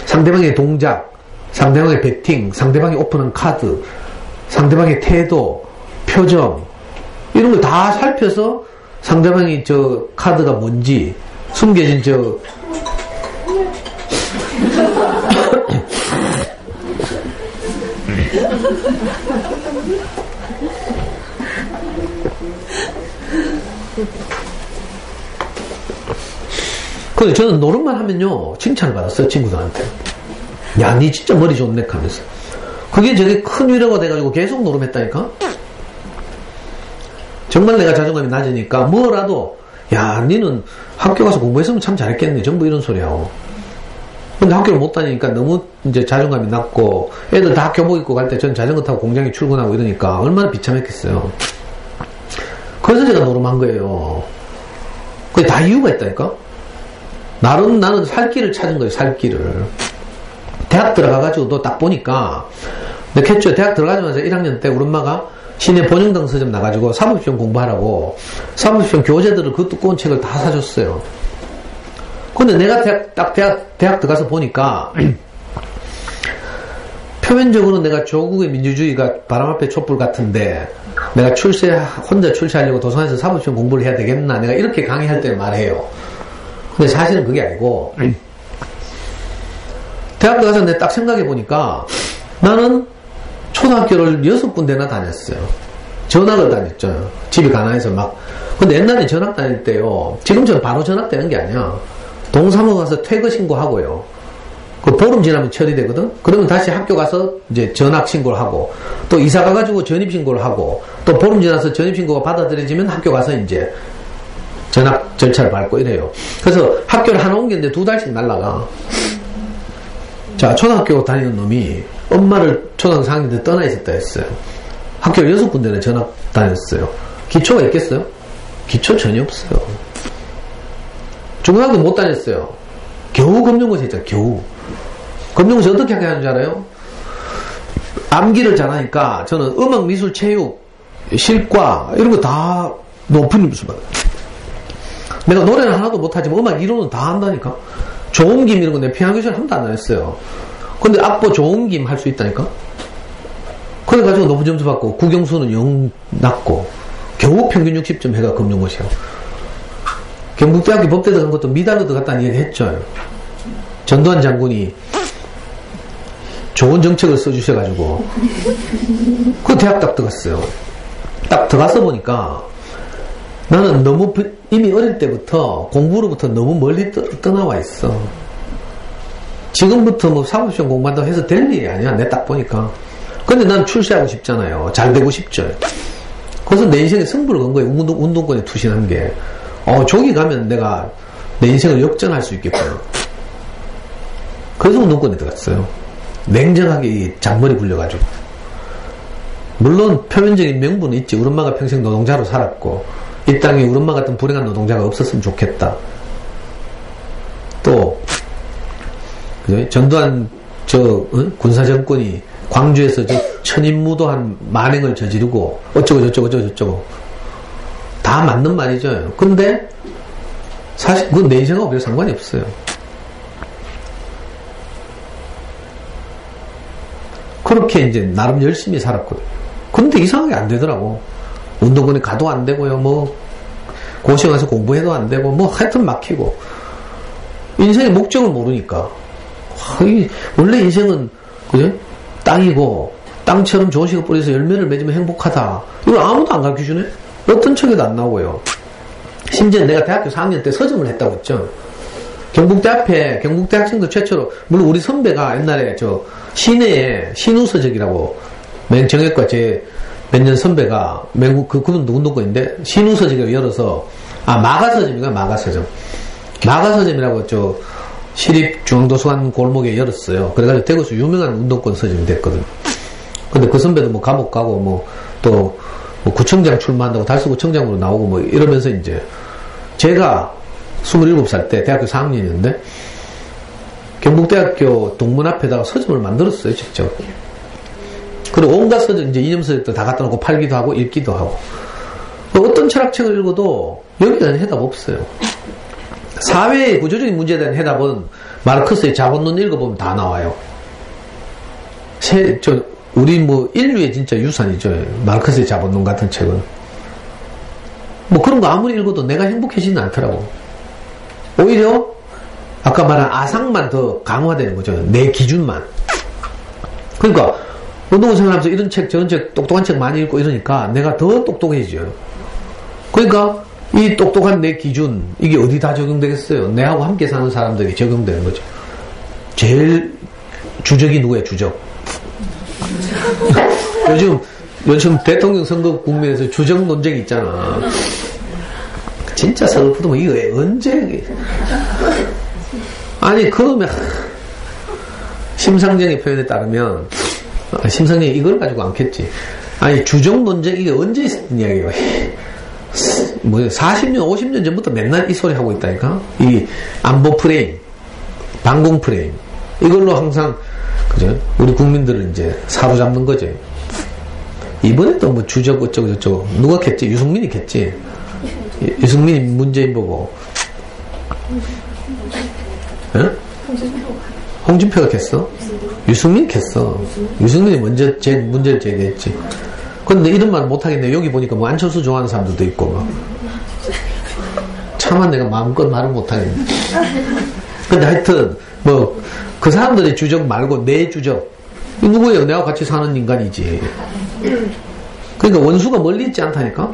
상대방의 동작, 상대방의 배팅, 상대방이 오픈한 카드, 상대방의 태도, 표정, 이런 걸 다 살펴서 상대방이 저 카드가 뭔지, 숨겨진 저 근데 저는 노름만 하면요 칭찬을 받았어요. 친구들한테. 야, 니 진짜 머리 좋네 하면서. 그게 저게 큰 위로가 돼가지고 계속 노름했다니까. 정말 내가 자존감이 낮으니까 뭐라도 야, 니는 학교 가서 공부했으면 참 잘했겠네, 전부 이런 소리하고. 근데 학교를 못 다니니까 너무 이제 자존감이 낮고 애들 다 교복 입고 갈 때 전 자전거 타고 공장에 출근하고 이러니까 얼마나 비참했겠어요. 그래서 제가 노름한 거예요. 그게 다 이유가 있다니까. 나는 살 길을 찾은 거예요. 살 길을. 대학 들어가가지고도 딱 보니까 내가 했죠. 대학 들어가자마자 1학년 때 우리 엄마가 시내 본영당 서점 나가지고 사법시험 공부하라고 사법시험 교재들을 그 두꺼운 책을 다 사줬어요. 근데 내가 대학 들어가서 보니까 표면적으로는 내가 조국의 민주주의가 바람 앞에 촛불 같은데 내가 혼자 출세하려고 도서관에서 사법시험 공부를 해야 되겠나, 내가 이렇게 강의할 때 말해요. 근데 사실은 그게 아니고 대학 들어가서 내가 딱 생각해 보니까 나는 초등학교를 6군데나 다녔어요. 전학을 다녔죠. 집이 가난해서 막. 근데 옛날에 전학 다닐 때요, 지금처럼 바로 전학 되는 게 아니야. 동사무 가서 퇴거 신고하고요. 그 보름 지나면 처리되거든? 그러면 다시 학교 가서 이제 전학 신고를 하고, 또 이사 가가지고 전입 신고를 하고, 또 보름 지나서 전입 신고가 받아들여지면 학교 가서 이제 전학 절차를 밟고 이래요. 그래서 학교를 하나 옮겼는데 2달씩 날라가. 자, 초등학교 다니는 놈이 엄마를 초등학교 4학년 때 떠나 있었다 했어요. 학교를 6군데는 전학 다녔어요. 기초가 있겠어요? 기초 전혀 없어요. 중고등학교 못 다녔어요. 겨우 검정고시 했잖아요. 겨우. 검정고시 어떻게 하는 줄 알아요? 암기를 잘하니까 저는 음악, 미술, 체육, 실과 이런 거 다 높은 점수 받아요. 내가 노래는 하나도 못하지만 음악 이론은 다 한다니까. 조음김 이런 거 내 피아노 교실 한 번도 안 했어요. 근데 악보 조음김 할 수 있다니까. 그래가지고 높은 점수 받고 국영수는 0 낮고 겨우 평균 60점 해가 검정고시야. 경북대학교 법대 들어간 것도 미달로 들어갔다는 얘기 했죠. 전두환 장군이 좋은 정책을 써주셔가지고 그 대학 딱 들어갔어요. 딱 들어가서 보니까 나는 너무 이미 어릴 때부터 공부로부터 너무 멀리 떠나와 있어. 지금부터 뭐 사법시험 공부한다고 해서 될 일이 아니야. 내 딱 보니까. 근데 난 출세하고 싶잖아요. 잘 되고 싶죠. 그래서 내 인생에 승부를 건 거예요. 운동권에 투신한 게. 저기 가면 내가 내 인생을 역전할 수 있겠구나. 그래서 운동권에 들어갔어요. 냉정하게 이 잔머리 굴려가지고. 물론 표면적인 명분은 있지. 우리 엄마가 평생 노동자로 살았고 이 땅에 우리 엄마 같은 불행한 노동자가 없었으면 좋겠다. 또 전두환 군사정권이 광주에서 천인무도한 만행을 저지르고 어쩌고 저쩌고 다 맞는 말이죠. 근데 사실 그건 내 인생하고 별 상관이 없어요. 그렇게 이제 나름 열심히 살았거든요. 근데 이상하게 안 되더라고. 운동권에 가도 안 되고요. 뭐 고시원 가서 공부해도 안 되고 뭐 하여튼 막히고. 인생의 목적을 모르니까. 원래 인생은 그죠? 땅이고 땅처럼 좋은 식을 뿌려서 열매를 맺으면 행복하다. 이걸 아무도 안 가르쳐주네. 어떤 책에도 안 나오고요. 심지어 내가 대학교 4학년 때 서점을 했다고 했죠. 경북대 앞에 경북대 학생들 최초로, 물론 우리 선배가 옛날에 시내에 신우서적이라고 정형외과 제 몇 년 선배가 그분도 운동권인데 신우서적을 열어서 마가서점인가 마가서점이라고 시립중앙도서관 골목에 열었어요. 그래가지고 대구에서 유명한 운동권 서점이 됐거든. 근데 그 선배도 뭐 감옥 가고 뭐 또 구청장 출마한다고 달서구청장으로 나오고 뭐 이러면서 이제 제가 27살 때 대학교 4학년이었는데 경북대학교 동문 앞에다가 서점을 만들었어요, 직접. 그리고 온갖 서적, 이제 이념서적도 다 갖다 놓고 팔기도 하고 읽기도 하고. 어떤 철학책을 읽어도 여기에 대한 해답 없어요. 사회의 구조적인 문제에 대한 해답은 마르크스의 자본론 읽어보면 다 나와요. 우리 인류의 진짜 유산이죠. 마르크스의 자본론 같은 책은. 그런 거 아무리 읽어도 내가 행복해지지는 않더라고. 오히려 아까 말한 아상만 더 강화되는 거죠. 내 기준만. 그러니까 운동을 생각하면서 이런 책 저런 책 똑똑한 책 많이 읽고 이러니까 내가 더 똑똑해져요. 그러니까 이 똑똑한 내 기준 이게 어디 다 적용되겠어요. 내하고 함께 사는 사람들이 적용되는 거죠. 제일 주적이 누구예요? 주적. 요즘 대통령 선거 국면에서 주적 논쟁이 있잖아. 진짜 서글프더만 이거 언제 아니 그러면 심상정의 표현에 따르면 심상정이 이걸 가지고 않겠지. 아니 주적 논쟁 이게 언제 있었던 이야기예요. 40년 50년 전부터 맨날 이 소리 하고 있다니까. 이 안보 프레임 방공 프레임 이걸로 항상 그죠? 우리 국민들을 이제 사로잡는 거지. 이번에 또 주적 어쩌고 저쩌고 누가 겠지? 유승민이 겠지. 유승민이 문재인 보고 홍준표가 겠어? 유승민이 겠어. 유승민이 먼저 문제를 제기했지. 근데 이런 말 못하겠네. 여기 보니까 안철수 좋아하는 사람들도 있고 차마 내가 마음껏 말을 못하겠네. 근데 하여튼 그 사람들의 주적 말고 내 주적 누구예요? 내가 같이 사는 인간이지. 그러니까 원수가 멀리 있지 않다니까.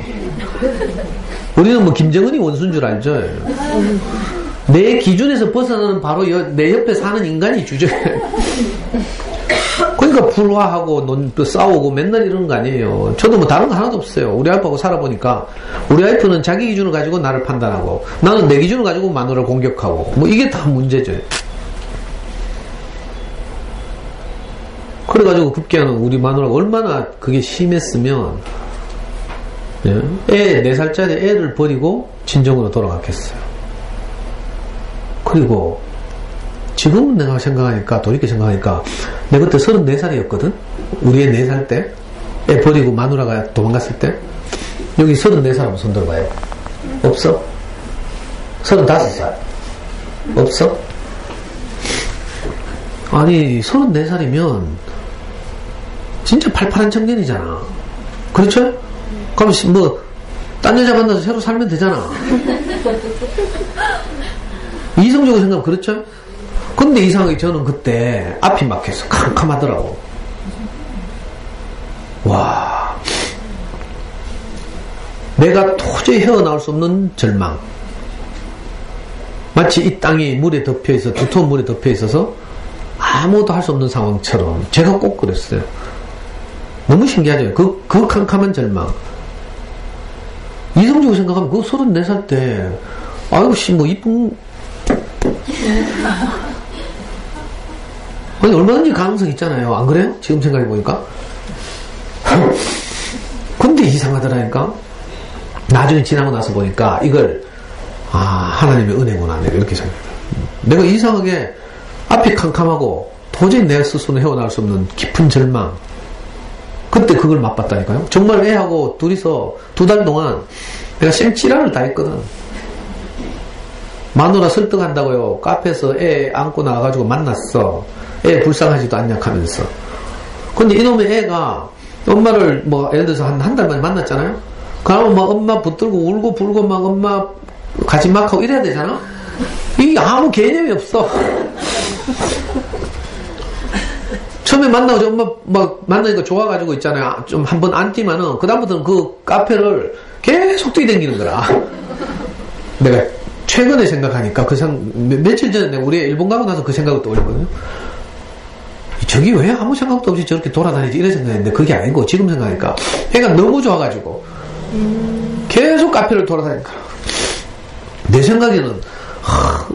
우리는 김정은이 원수인 줄 알죠. 내 기준에서 벗어나는 바로 내 옆에 사는 인간이 주적이에요. 그러니까 불화하고 싸우고 맨날 이러는 거 아니에요. 저도 다른 거 하나도 없어요. 우리 와이프하고 살아보니까 우리 와이프는 자기 기준을 가지고 나를 판단하고 나는 내 기준을 가지고 마누라를 공격하고 이게 다 문제죠. 그래가지고 급기야는 우리 마누라가 얼마나 그게 심했으면 애 4살짜리 애를 버리고 진정으로 돌아갔겠어요. 그리고 지금은 내가 생각하니까 돌이켜 생각하니까 내가 그때 34살이었거든. 우리 애 4살 때 애 버리고 마누라가 도망갔을 때 여기 34살 한번 손 들어봐요. 없어? 35살 없어? 아니 34살이면 진짜 팔팔한 청년이잖아. 그렇죠? 그럼 딴 여자 만나서 새로 살면 되잖아. 이성적으로 생각하면 그렇죠? 근데 이상하게 저는 그때 앞이 막혀서 캄캄하더라고. 와, 내가 도저히 헤어나올 수 없는 절망. 마치 이 땅이 물에 덮여있어, 두터운 물에 덮여있어서 아무것도 할 수 없는 상황처럼 제가 꼭 그랬어요. 너무 신기하죠. 그 캄캄한 절망. 이성적으로 생각하면 그 34살 때 아이고 이쁜 아니 얼마든지 가능성 있잖아요. 안 그래요? 지금 생각해보니까. 근데 이상하더라니까. 나중에 지나고 나서 보니까 이걸 하나님의 은혜구나 내가 이렇게 생각해요. 내가 이상하게 앞이 캄캄하고 도저히 내 스스로는 헤어나올 수 없는 깊은 절망. 그때 그걸 맛봤다니까요. 정말 애하고 둘이서 2달 동안 내가 생찌라를 다 했거든. 마누라 설득한다고요. 카페에서 애 안고 나와가지고 만났어. 애 불쌍하지도 않냐 하면서. 근데 이놈의 애가 엄마를 예를 들어서 한 달 만에 만났잖아요. 그러면 엄마 붙들고 울고 불고 엄마 같이 막 하고 이래야 되잖아. 이게 아무 개념이 없어. 처음에 만나고 엄마 만나니까 좋아가지고 있잖아요. 좀 한번 앉지만은 그다음부터는 그 카페를 계속 뛰댕기는 거라. 내가 최근에 생각하니까 며칠 전에 우리 일본 가고 나서 그 생각을 떠올렸거든요. 저기 왜 아무 생각도 없이 저렇게 돌아다니지 이런 생각했는데 그게 아니고 지금 생각하니까 애가 너무 좋아가지고 계속 카페를 돌아다니니까 내 생각에는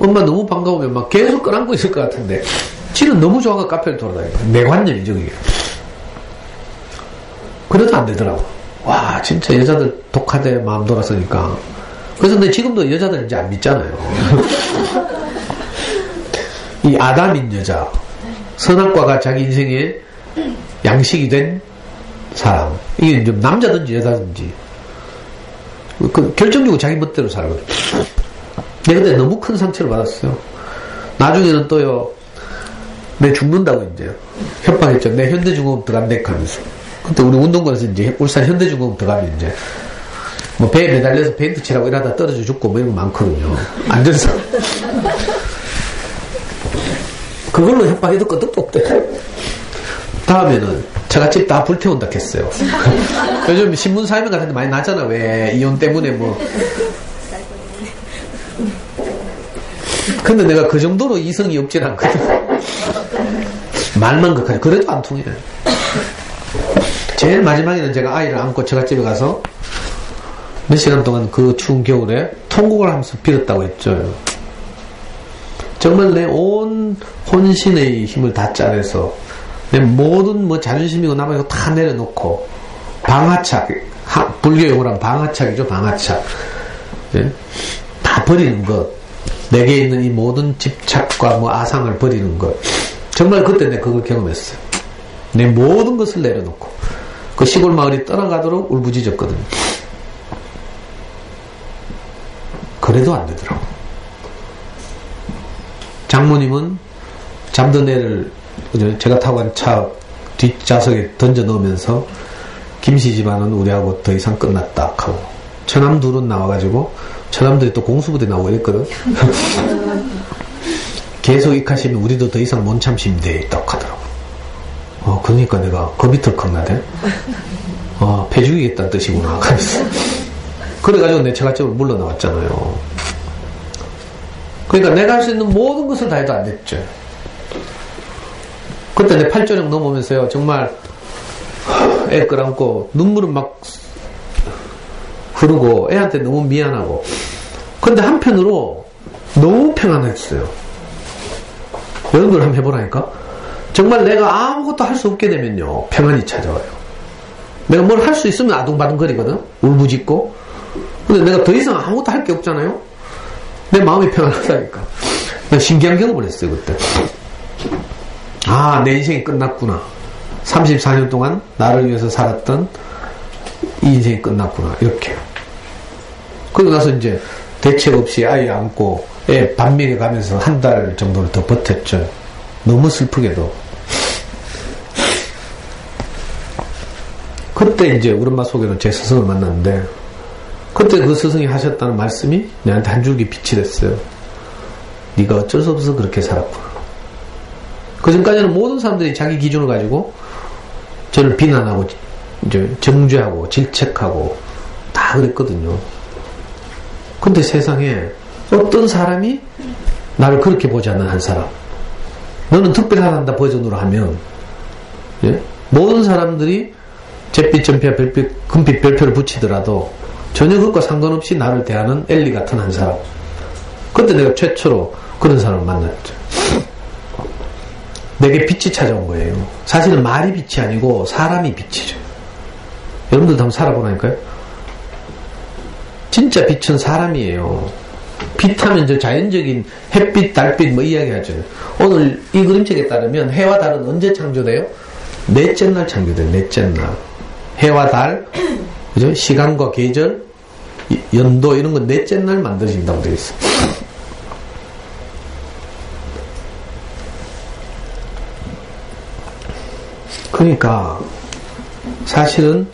엄마 너무 반가우면 막 계속 끌안고 있을 것 같은데 지는 너무 좋아가 카페를 돌아다니니까 내 관념이죠 그게. 그래도 안 되더라고. 와 진짜 여자들 독하대 마음 돌아서니까. 그래서 근데 지금도 여자들 이제 안 믿잖아요. 이 아담인 여자, 선악과가 자기 인생의 양식이 된 사람. 이게 좀 남자든지 여자든지 결정적으로 자기 멋대로 살거든. 내가 그때 너무 큰 상처를 받았어요. 나중에는 또요, 내 죽는다고 이제 협박했죠. 내 현대중공업 들어간다 하면서. 그때 우리 운동권에서 이제 울산 현대중공업 들어가면 이제 뭐 배에 매달려서 페인트 칠하고 이러다 떨어져 죽고 뭐 이런 거 많거든요. 안전사. 그걸로 협박해도 끄떡도 없대. 다음에는 처갓집 다 불태운다 했어요. 요즘 신문사회면 같은 데 많이 나잖아. 왜 이혼 때문에 뭐. 근데 내가 그 정도로 이성이 없진 않거든. 말만 극하지. 그래도 안 통해. 제일 마지막에는 제가 아이를 안고 처갓집에 가서 몇 시간 동안 그 추운 겨울에 통곡을 하면서 빌었다고 했죠. 정말 내 온 혼신의 힘을 다 짜내서 내 모든 뭐 자존심이고 남이고 다 내려놓고 방아착, 불교 용어로 하면 방아착이죠. 방아착. 예? 다 버리는 것. 내게 있는 이 모든 집착과 뭐 아상을 버리는 것. 정말 그때 내가 그걸 경험했어요. 내 모든 것을 내려놓고 그 시골 마을이 떠나가도록 울부짖었거든요. 그래도 안 되더라고. 장모님은 잠든 애를 제가 타고 간 차 뒷좌석에 던져 넣으면서 김씨 집안은 우리하고 더 이상 끝났다 하고, 처남 둘은 나와가지고 처남들이 또 공수부대 나오고 이랬거든. 계속 익하시면 우리도 더 이상 못 참습니다 딱 하더라고. 그러니까 내가 겁이 덜컥 나대. 패 죽이겠다는 뜻이구나. 그래가지고 내 처갓집으로 물러나왔잖아요. 그러니까 내가 할 수 있는 모든 것을 다 해도 안 됐죠. 그때 내 팔조령 넘으면서요, 정말 애 끌안고 눈물은 막 흐르고 애한테 너무 미안하고, 근데 한편으로 너무 평안했어요. 여러분들 한번 해보라니까. 정말 내가 아무것도 할 수 없게 되면요, 평안이 찾아와요. 내가 뭘 할 수 있으면 아둥바둥거리거든, 울부짖고. 근데 내가 더 이상 아무것도 할 게 없잖아요. 내 마음이 평안하다니까. 난 신기한 경험을 했어요 그때. 내 인생이 끝났구나. 34년 동안 나를 위해서 살았던 이 인생이 끝났구나, 이렇게. 그러고 나서 이제 대책 없이 아이 안고 애 반미에 가면서 한 달 정도를 더 버텼죠. 너무 슬프게도. 그때 이제 우리 엄마 소개로 제 스승을 만났는데, 그때 그 스승이 하셨다는 말씀이 내한테 한 줄기 빛이 됐어요. 네가 어쩔 수 없어서 그렇게 살았구나. 그 전까지는 모든 사람들이 자기 기준을 가지고 저를 비난하고 이제 정죄하고 질책하고 다 그랬거든요. 근데 세상에 어떤 사람이 나를 그렇게 보지 않는 한 사람, 너는 특별하단다 버전으로 하면, 예? 모든 사람들이 잿빛, 전피와 별빛, 금빛 별표를 붙이더라도 전혀 그것과 상관없이 나를 대하는 엘리 같은 한 사람. 그때 내가 최초로 그런 사람을 만났죠. 내게 빛이 찾아온 거예요. 사실은 말이 빛이 아니고 사람이 빛이죠. 여러분들도 한번 살아보라니까요. 진짜 빛은 사람이에요. 빛하면 저 자연적인 햇빛, 달빛 뭐 이야기하죠. 오늘 이 그림책에 따르면 해와 달은 언제 창조돼요? 넷째 날 창조돼요. 넷째 날. 해와 달, 그죠? 시간과 계절, 연도 이런 건 넷째 날 만들어진다고 되어 있어요. 그러니까 사실은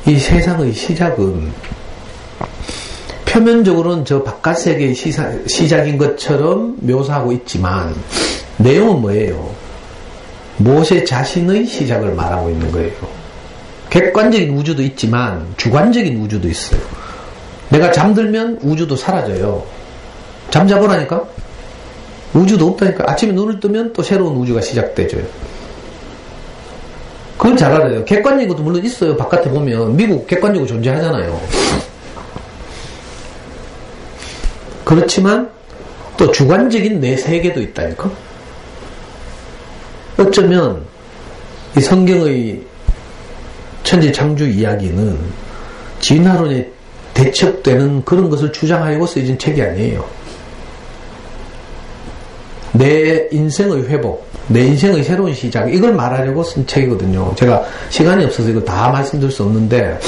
이 세상의 시작은 표면적으로는 저 바깥 세계의 시작인 것처럼 묘사하고 있지만 내용은 뭐예요? 모세 자신의 시작을 말하고 있는 거예요. 객관적인 우주도 있지만 주관적인 우주도 있어요. 내가 잠들면 우주도 사라져요. 잠자보라니까? 우주도 없다니까. 아침에 눈을 뜨면 또 새로운 우주가 시작되죠. 그건 잘 알아요. 객관적인 것도 물론 있어요. 바깥에 보면 미국 객관적으로 존재하잖아요. 그렇지만 또 주관적인 내 세계도 있다니까. 어쩌면 이 성경의 천지창조 이야기는 진화론에 대척되는 그런 것을 주장하려고 쓰여진 책이 아니에요. 내 인생의 회복, 내 인생의 새로운 시작, 이걸 말하려고 쓴 책이거든요. 제가 시간이 없어서 이거 다 말씀드릴 수 없는데,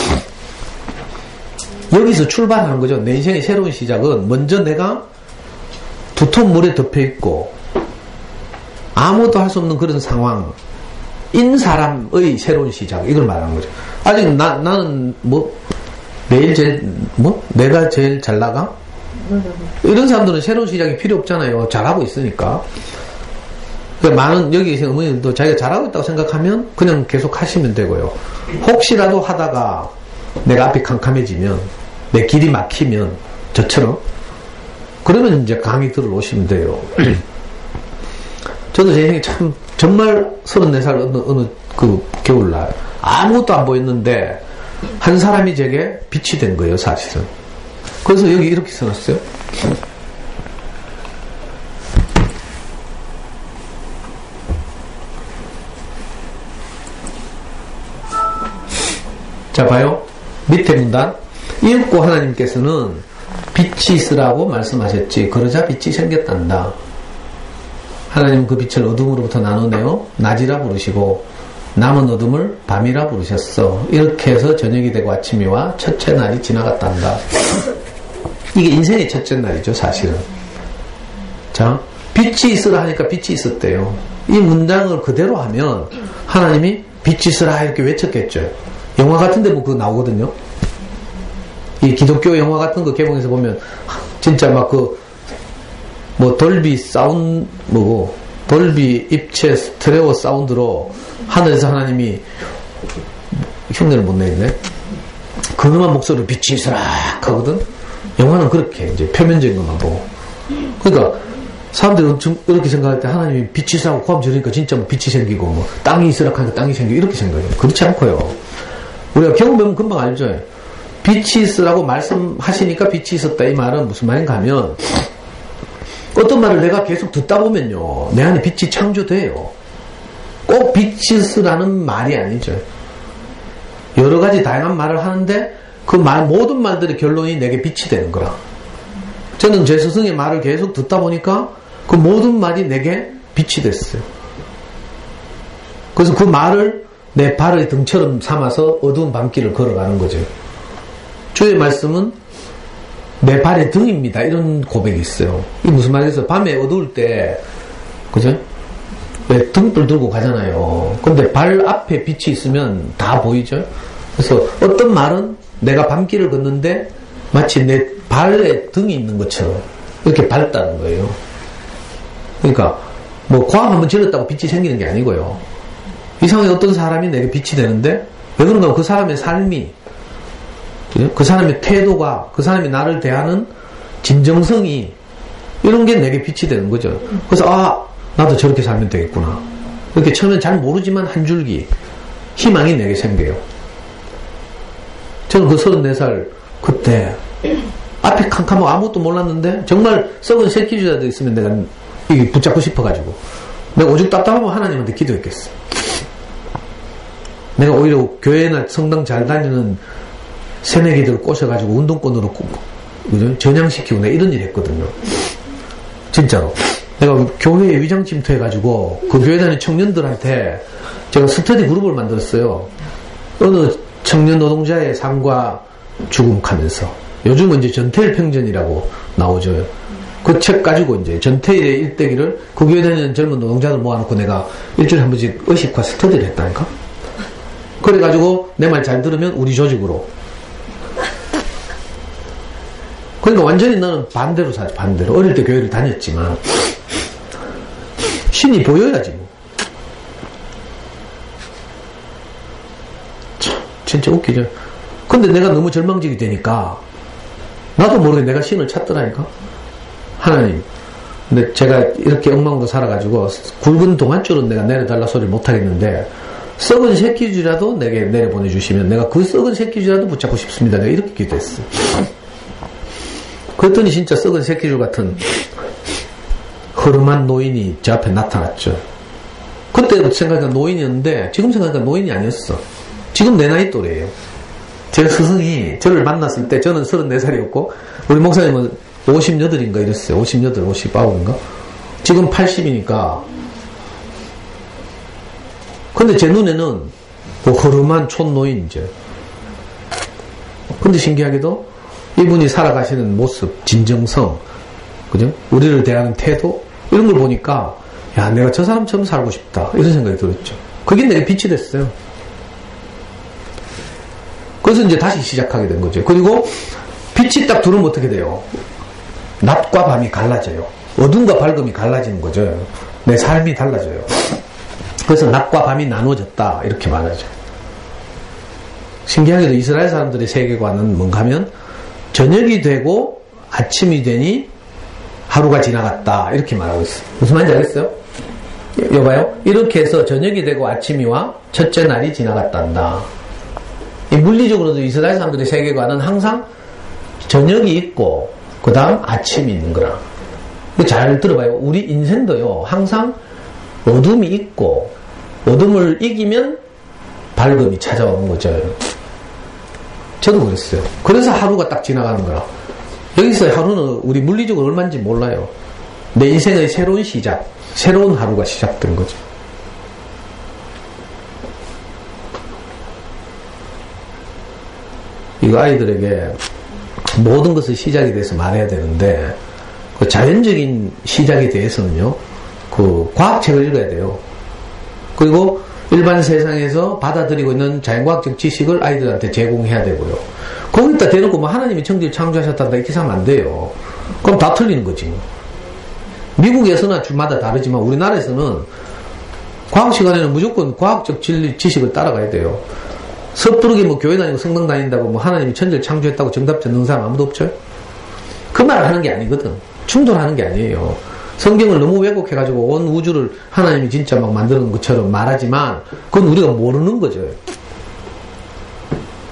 여기서 출발하는 거죠. 내 인생의 새로운 시작은 먼저 내가 두통 물에 덮여 있고 아무것도 할 수 없는 그런 상황인 사람의 새로운 시작, 이걸 말하는 거죠. 아직 나는 내가 제일 잘 나가? 이런 사람들은 새로운 시작이 필요 없잖아요. 잘하고 있으니까. 많은 여기 계신 어머니들도 자기가 잘하고 있다고 생각하면 그냥 계속 하시면 되고요. 혹시라도 하다가 내가 앞이 캄캄해지면, 내 길이 막히면, 저처럼, 그러면 이제 강의 들어오시면 돼요. 저도 제 인생에 참, 정말 34살 어느 그 겨울날, 아무것도 안 보였는데, 한 사람이 제게 빛이 된 거예요, 사실은. 그래서 여기 이렇게 써놨어요. 자, 봐요. 밑에 문단. 이윽고 하나님께서는 빛이 있으라고 말씀하셨지. 그러자 빛이 생겼단다. 하나님은 그 빛을 어둠으로부터 나누내어 낮이라 부르시고 남은 어둠을 밤이라 부르셨어. 이렇게 해서 저녁이 되고 아침이 와 첫째 날이 지나갔단다. 이게 인생의 첫째 날이죠, 사실은. 자, 빛이 있으라 하니까 빛이 있었대요. 이 문장을 그대로 하면 하나님이 빛이 있으라 이렇게 외쳤겠죠. 영화 같은데 뭐 그거 나오거든요. 이 기독교 영화 같은 거 개봉해서 보면 진짜 막 돌비 사운드 돌비 입체 스테레오 사운드로 하늘에서 하나님이 흉내를 못 내겠네. 근엄한 목소리로 빛이 있으라 하거든. 영화는 그렇게 이제 표면적인 것만 보고. 그러니까 사람들은 이렇게 생각할 때 하나님이 빛이 있으라고 구하면 저러니까 진짜 뭐 빛이 생기고 뭐 땅이 있으라 하니까 땅이 생기고 이렇게 생각해요. 그렇지 않고요. 우리가 경험해보면 금방 알죠. 빛이 있으라고 말씀하시니까 빛이 있었다. 이 말은 무슨 말인가 하면, 어떤 말을 내가 계속 듣다 보면요, 내 안에 빛이 창조돼요. 꼭 빛이 있으라는 말이 아니죠. 여러 가지 다양한 말을 하는데 그 모든 말들의 결론이 내게 빛이 되는 거라. 저는 제 스승의 말을 계속 듣다 보니까 그 모든 말이 내게 빛이 됐어요. 그래서 그 말을 내 발의 등처럼 삼아서 어두운 밤길을 걸어가는 거죠. 주의 말씀은 내 발의 등입니다. 이런 고백이 있어요. 이게 무슨 말이겠어요? 밤에 어두울 때, 그죠? 왜 등불 들고 가잖아요. 근데 발 앞에 빛이 있으면 다 보이죠? 그래서 어떤 말은 내가 밤길을 걷는데 마치 내 발에 등이 있는 것처럼 이렇게 밝다는 거예요. 그러니까 뭐 광 한번 질렀다고 빛이 생기는 게 아니고요. 이상하게 어떤 사람이 내게 빛이 되는데 왜 그런가 하면 그 사람의 삶이, 그 사람의 태도가, 그 사람이 나를 대하는 진정성이, 이런 게 내게 빛이 되는 거죠. 그래서 나도 저렇게 살면 되겠구나. 이렇게 처음엔 잘 모르지만 한 줄기 희망이 내게 생겨요. 저는 그 34살 그때 앞이 캄캄하고 아무것도 몰랐는데 정말 썩은 새끼주자도 있으면 내가 이게 붙잡고 싶어가지고 내가 오죽 답답하면 하나님한테 기도했겠어. 내가 오히려 교회나 성당 잘 다니는 새내기들을 꼬셔가지고 운동권으로 전향시키고 내가 이런 일 했거든요. 진짜로. 내가 교회에 위장 침투해가지고 그 교회 다니는 청년들한테 제가 스터디 그룹을 만들었어요. 어느 청년 노동자의 삶과 죽음 하면서. 요즘은 이제 전태일 평전이라고 나오죠. 그 책 가지고 이제 전태일의 일대기를 그 교회 다니는 젊은 노동자들 모아놓고 내가 일주일에 한 번씩 의식과 스터디를 했다니까? 그래가지고 내 말 잘 들으면 우리 조직으로. 그러니까 완전히 나는 반대로 사지, 반대로. 어릴 때 교회를 다녔지만 신이 보여야지 뭐. 참 진짜 웃기죠. 근데 내가 너무 절망적이 되니까 나도 모르게 내가 신을 찾더라니까. 하나님, 근데 제가 이렇게 엉망으로 살아가지고 굵은 동안줄은 내가 내려달라 소리를 못하겠는데 썩은 새끼줄이라도 내게 내려보내주시면 내가 그 썩은 새끼줄이라도 붙잡고 싶습니다. 내가 이렇게 기도했어. 그랬더니 진짜 썩은 새끼줄 같은 허름한 노인이 제 앞에 나타났죠. 그때 생각하니까 노인이었는데 지금 생각하니까 노인이 아니었어. 지금 내 나이 또래예요. 제 스승이 저를 만났을 때 저는 34살이었고 우리 목사님은 58인가 이랬어요. 58, 59인가? 지금 80이니까. 근데 제 눈에는 뭐 허름한 촌노인이죠. 근데 신기하게도 이분이 살아가시는 모습, 진정성, 그죠? 우리를 대하는 태도, 이런 걸 보니까, 야, 내가 저 사람처럼 살고 싶다. 이런 생각이 들었죠. 그게 내게 빛이 됐어요. 그래서 이제 다시 시작하게 된 거죠. 그리고 빛이 딱 들어오면 어떻게 돼요? 낮과 밤이 갈라져요. 어둠과 밝음이 갈라지는 거죠. 내 삶이 달라져요. 그래서 낮과 밤이 나눠졌다. 이렇게 말하죠. 신기하게도 이스라엘 사람들의 세계관은 뭔가 하면 저녁이 되고 아침이 되니 하루가 지나갔다. 이렇게 말하고 있어요. 무슨 말인지 알겠어요? 여봐요. 이렇게 해서 저녁이 되고 아침이 와 첫째 날이 지나갔단다. 이 물리적으로도 이스라엘 사람들의 세계관은 항상 저녁이 있고 그 다음 아침이 있는 거라. 잘 들어봐요. 우리 인생도요. 항상 어둠이 있고 어둠을 이기면 밝음이 찾아오는 거죠. 저도 그랬어요. 그래서 하루가 딱 지나가는 거라. 여기서 하루는 우리 물리적으로 얼마인지 몰라요. 내 인생의 새로운 시작, 새로운 하루가 시작된 거죠. 이거 아이들에게 모든 것의 시작에 대해서 말해야 되는데, 그 자연적인 시작에 대해서는요, 그 과학책을 읽어야 돼요. 그리고 일반 세상에서 받아들이고 있는 자연과학적 지식을 아이들한테 제공해야 되고요. 거기다 대놓고 뭐 하나님이 천지를 창조하셨단다 이렇게 하면 안 돼요. 그럼 다 틀리는 거지. 미국에서나 주마다 다르지만 우리나라에서는 과학 시간에는 무조건 과학적 지식을 따라가야 돼요. 섣부르게 뭐 교회 다니고 성당 다닌다고 뭐 하나님이 천지를 창조했다고 정답 듣는 사람 아무도 없죠? 그 말을 하는 게 아니거든. 충돌하는 게 아니에요. 성경을 너무 왜곡해가지고 온 우주를 하나님이 진짜 막 만드는 것처럼 말하지만 그건 우리가 모르는 거죠.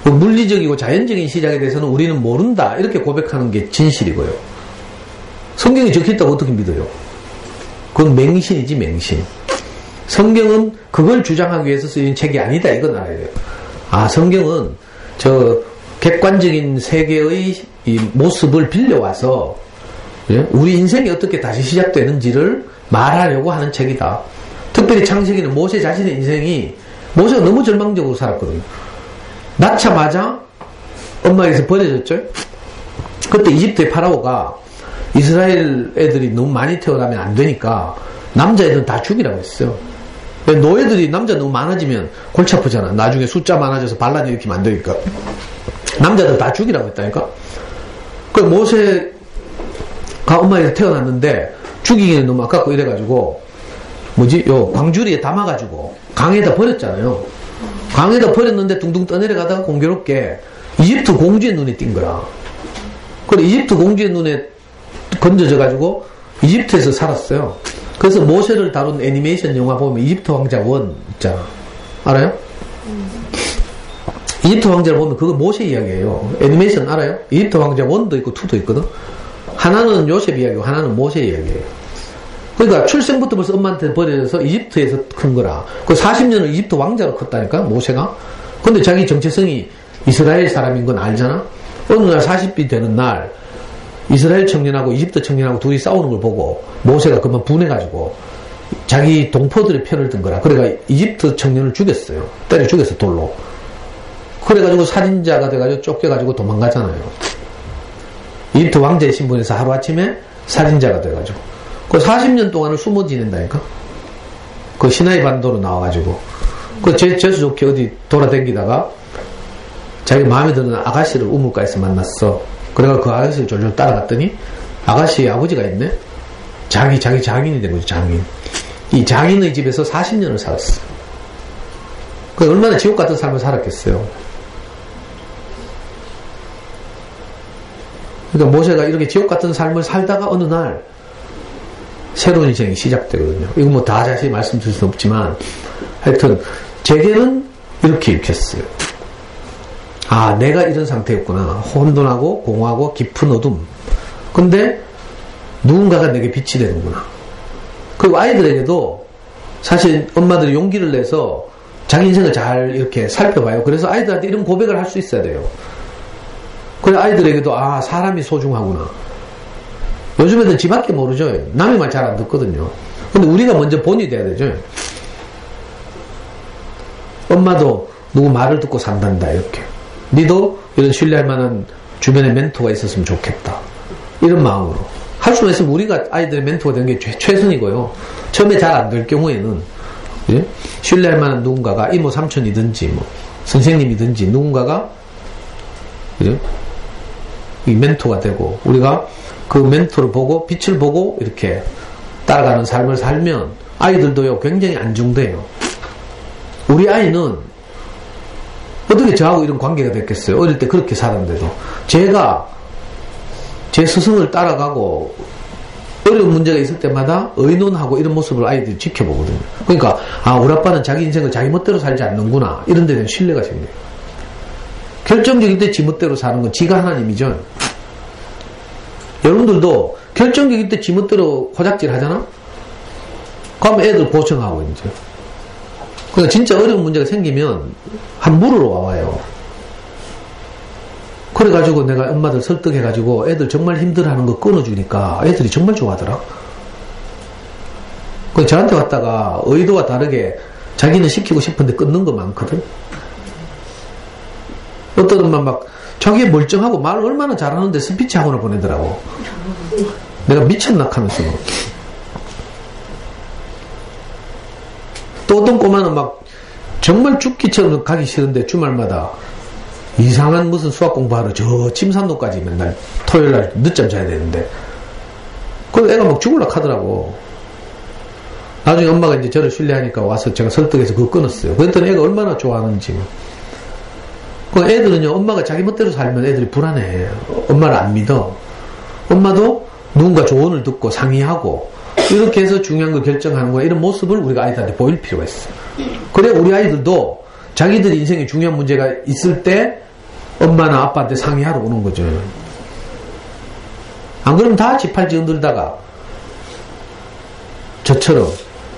물리적이고 자연적인 시작에 대해서는 우리는 모른다 이렇게 고백하는 게 진실이고요. 성경이 적혀있다고 어떻게 믿어요? 그건 맹신이지 맹신. 성경은 그걸 주장하기 위해서 쓰인 책이 아니다 이건 알아야 돼요. 아, 성경은 저 객관적인 세계의 이 모습을 빌려와서 우리 인생이 어떻게 다시 시작되는지를 말하려고 하는 책이다. 특별히 창세기는 모세 자신의 인생이 모세가 너무 절망적으로 살았거든요. 낳자마자 엄마에게서 버려졌죠. 그때 이집트의 파라오가 이스라엘 애들이 너무 많이 태어나면 안 되니까 남자애들은 다 죽이라고 했어요. 노예들이 남자 너무 많아지면 골치 아프잖아. 나중에 숫자 많아져서 반란 일으키면 안 되니까 남자들 다 죽이라고 했다니까. 그 모세가 엄마에서 태어났는데 죽이기는 너무 아깝고 이래가지고 요 광주리에 담아가지고 강에다 버렸잖아요. 강에다 버렸는데 둥둥 떠내려가다가 공교롭게 이집트 공주의 눈에 띈 거라. 그래 이집트 공주의 눈에 건져져가지고 이집트에서 살았어요. 그래서 모세를 다룬 애니메이션 영화 보면 이집트 왕자 1 있잖아. 알아요? 이집트 왕자를 보면 그거 모세 이야기예요. 애니메이션 알아요? 이집트 왕자 1도 있고 2도 있거든. 하나는 요셉 이야기고 하나는 모세 이야기예요. 그러니까 출생부터 벌써 엄마한테 버려져서 이집트에서 큰 거라. 그 40년을 이집트 왕자로 컸다니까 모세가. 근데 자기 정체성이 이스라엘 사람인 건 알잖아. 어느 날 40이 되는 날 이스라엘 청년하고 이집트 청년하고 둘이 싸우는 걸 보고 모세가 그만 분해가지고 자기 동포들의 편을 든 거라. 그러니까 이집트 청년을 죽였어요. 때려 죽였어 돌로. 그래가지고 살인자가 돼가지고 쫓겨가지고 도망가잖아요. 이집트 왕자의 신분에서 하루아침에 살인자가 돼가지고 그 40년 동안을 숨어 지낸다니까. 그 시나이 반도로 나와가지고 그 재수 좋게 어디 돌아다니다가 자기 마음에 드는 아가씨를 우물가에서 만났어. 그래가 그 아가씨를 졸졸 따라갔더니 아가씨의 아버지가 있네. 자기 장인이 된 거지. 장인. 이 장인의 집에서 40년을 살았어. 그 얼마나 지옥 같은 삶을 살았겠어요. 그러니까 모세가 이렇게 지옥 같은 삶을 살다가 어느 날 새로운 인생이 시작되거든요. 이거 뭐 다 자세히 말씀드릴 수는 없지만 하여튼 제게는 이렇게 읽혔어요. 아, 내가 이런 상태였구나. 혼돈하고 공허하고 깊은 어둠. 근데 누군가가 내게 빛이 되는구나. 그리고 아이들에게도 사실 엄마들이 용기를 내서 자기 인생을 잘 이렇게 살펴봐요. 그래서 아이들한테 이런 고백을 할 수 있어야 돼요. 그래 아이들에게도 아, 사람이 소중하구나. 요즘 애들 지밖에 모르죠. 남의 말 잘 안 듣거든요. 근데 우리가 먼저 본이 돼야 되죠. 엄마도 누구 말을 듣고 산단다, 이렇게. 니도 이런 신뢰할 만한 주변에 멘토가 있었으면 좋겠다. 이런 마음으로. 할 수만 있으면 우리가 아이들의 멘토가 되는 게 최선이고요. 처음에 잘 안 될 경우에는, 예? 신뢰할 만한 누군가가 이모 삼촌이든지, 뭐, 선생님이든지 누군가가, 예? 이 멘토가 되고, 우리가 그 멘토를 보고, 빛을 보고, 이렇게 따라가는 삶을 살면, 아이들도요, 굉장히 안중돼요. 우리 아이는, 어떻게 저하고 이런 관계가 됐겠어요? 어릴 때 그렇게 살았는데도. 제가 제 스승을 따라가고 어려운 문제가 있을 때마다 의논하고 이런 모습을 아이들이 지켜보거든요. 그러니까 우리 아빠는 자기 인생을 자기 멋대로 살지 않는구나. 이런 데 대한 신뢰가 생겨요. 결정적일 때 지 멋대로 사는 건 지가 하나님이죠. 여러분들도 결정적일 때 지 멋대로 호작질 하잖아? 그러면 애들 고청하고 이제. 그러니까 진짜 어려운 문제가 생기면 한 물으러 와요. 그래가지고 내가 엄마들 설득해가지고 애들 정말 힘들어하는 거 끊어주니까 애들이 정말 좋아하더라. 그 저한테 왔다가 의도와 다르게 자기는 시키고 싶은데 끊는 거 많거든. 어떤 엄마 막 자기 멀쩡하고 말 얼마나 잘하는데 스피치 학원을 보내더라고. 내가 미쳤나 하면서. 또 어떤 꼬마는 막 정말 죽기처럼 가기 싫은데 주말마다 이상한 무슨 수학 공부하러 저 침산로까지 맨날 토요일날 늦잠 자야 되는데 그래서 애가 막 죽을라 하더라고. 나중에 엄마가 이제 저를 신뢰하니까 와서 제가 설득해서 그거 끊었어요. 그랬더니 애가 얼마나 좋아하는지. 그 애들은요, 엄마가 자기 멋대로 살면 애들이 불안해. 엄마를 안 믿어. 엄마도 누군가 조언을 듣고 상의하고 이렇게 해서 중요한 걸 결정하는 거야. 이런 모습을 우리가 아이들한테 보일 필요가 있어. 그래 우리 아이들도 자기들 인생에 중요한 문제가 있을 때 엄마나 아빠한테 상의하러 오는 거죠. 안 그러면 다 지팔지 흔들다가 저처럼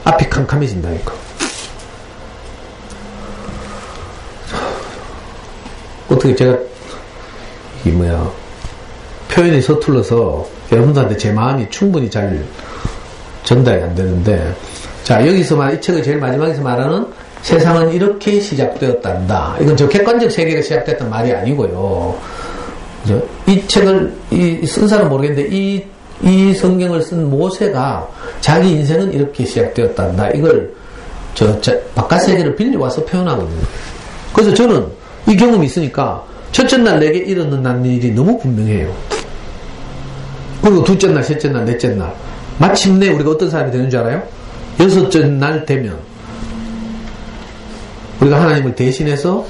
앞이 캄캄해진다니까. 어떻게 제가 표현이 서툴러서 여러분들한테 제 마음이 충분히 잘 전달이 안 되는데, 자, 여기서 이 책의 제일 마지막에서 말하는 세상은 이렇게 시작되었단다. 이건 저 객관적 세계가 시작됐단 말이 아니고요. 이 책을 쓴 사람은 모르겠는데 이 성경을 쓴 모세가 자기 인생은 이렇게 시작되었단다. 이걸 바깥 세계를 빌려와서 표현하거든요. 그래서 저는 이 경험이 있으니까 첫째 날 내게 일어난 일이 너무 분명해요. 그리고 둘째 날, 셋째 날, 넷째 날 마침내 우리가 어떤 사람이 되는 줄 알아요? 여섯째 날 되면 우리가 하나님을 대신해서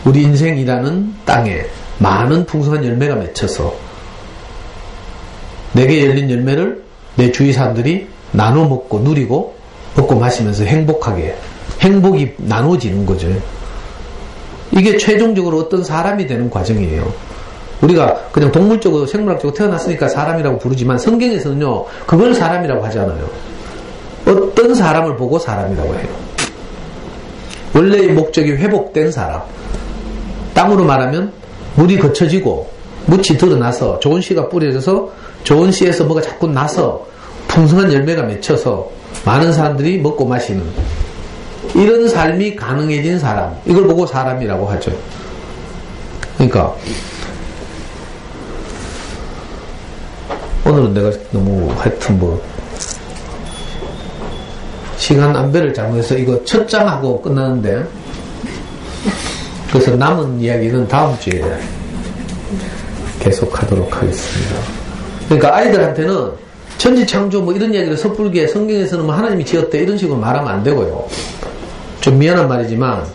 우리 인생이라는 땅에 많은 풍성한 열매가 맺혀서 내게 열린 열매를 내 주위 사람들이 나눠 먹고 누리고 먹고 마시면서 행복이 나눠지는 거죠. 이게 최종적으로 어떤 사람이 되는 과정이에요. 우리가 그냥 동물적으로 생물학적으로 태어났으니까 사람이라고 부르지만 성경에서는요 그걸 사람이라고 하지 않아요. 어떤 사람을 보고 사람이라고 해요. 원래의 목적이 회복된 사람. 땅으로 말하면 물이 거쳐지고 묻이 드러나서 좋은 씨가 뿌려져서 좋은 씨에서 뭐가 자꾸 나서 풍성한 열매가 맺혀서 많은 사람들이 먹고 마시는 이런 삶이 가능해진 사람, 이걸 보고 사람이라고 하죠. 그러니까 오늘은 내가 너무 하여튼 시간 안배를 잘못해서 이거 첫 장하고 끝나는데, 그래서 남은 이야기는 다음 주에 계속 하도록 하겠습니다. 그러니까 아이들한테는 천지창조 이런 이야기를 섣불게 성경에서는 하나님이 지었대 이런 식으로 말하면 안 되고요. 좀 미안한 말이지만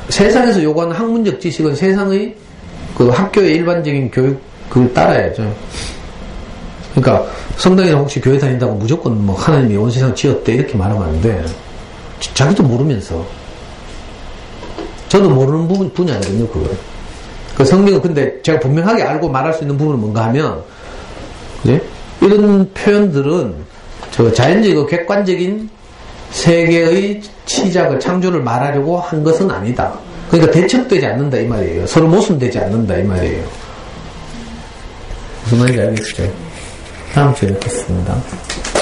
세상에서 요구하는 학문적 지식은 세상의 그 학교의 일반적인 교육을 따라야죠. 그러니까 성당이나 혹시 교회 다닌다고 무조건 하나님이 온 세상 지었대 이렇게 말하면 안 돼. 자기도 모르면서. 저도 모르는 분야거든요, 그거. 그 성경은 근데 제가 분명하게 알고 말할 수 있는 부분은 뭔가 하면, 예? 이런 표현들은 자연적이고 객관적인 세계의 시작을, 창조를 말하려고 한 것은 아니다. 그러니까 대척되지 않는다 이 말이에요. 서로 모순되지 않는다 이 말이에요. 무슨 말인지 알겠죠? 다음 주에 뵙겠습니다.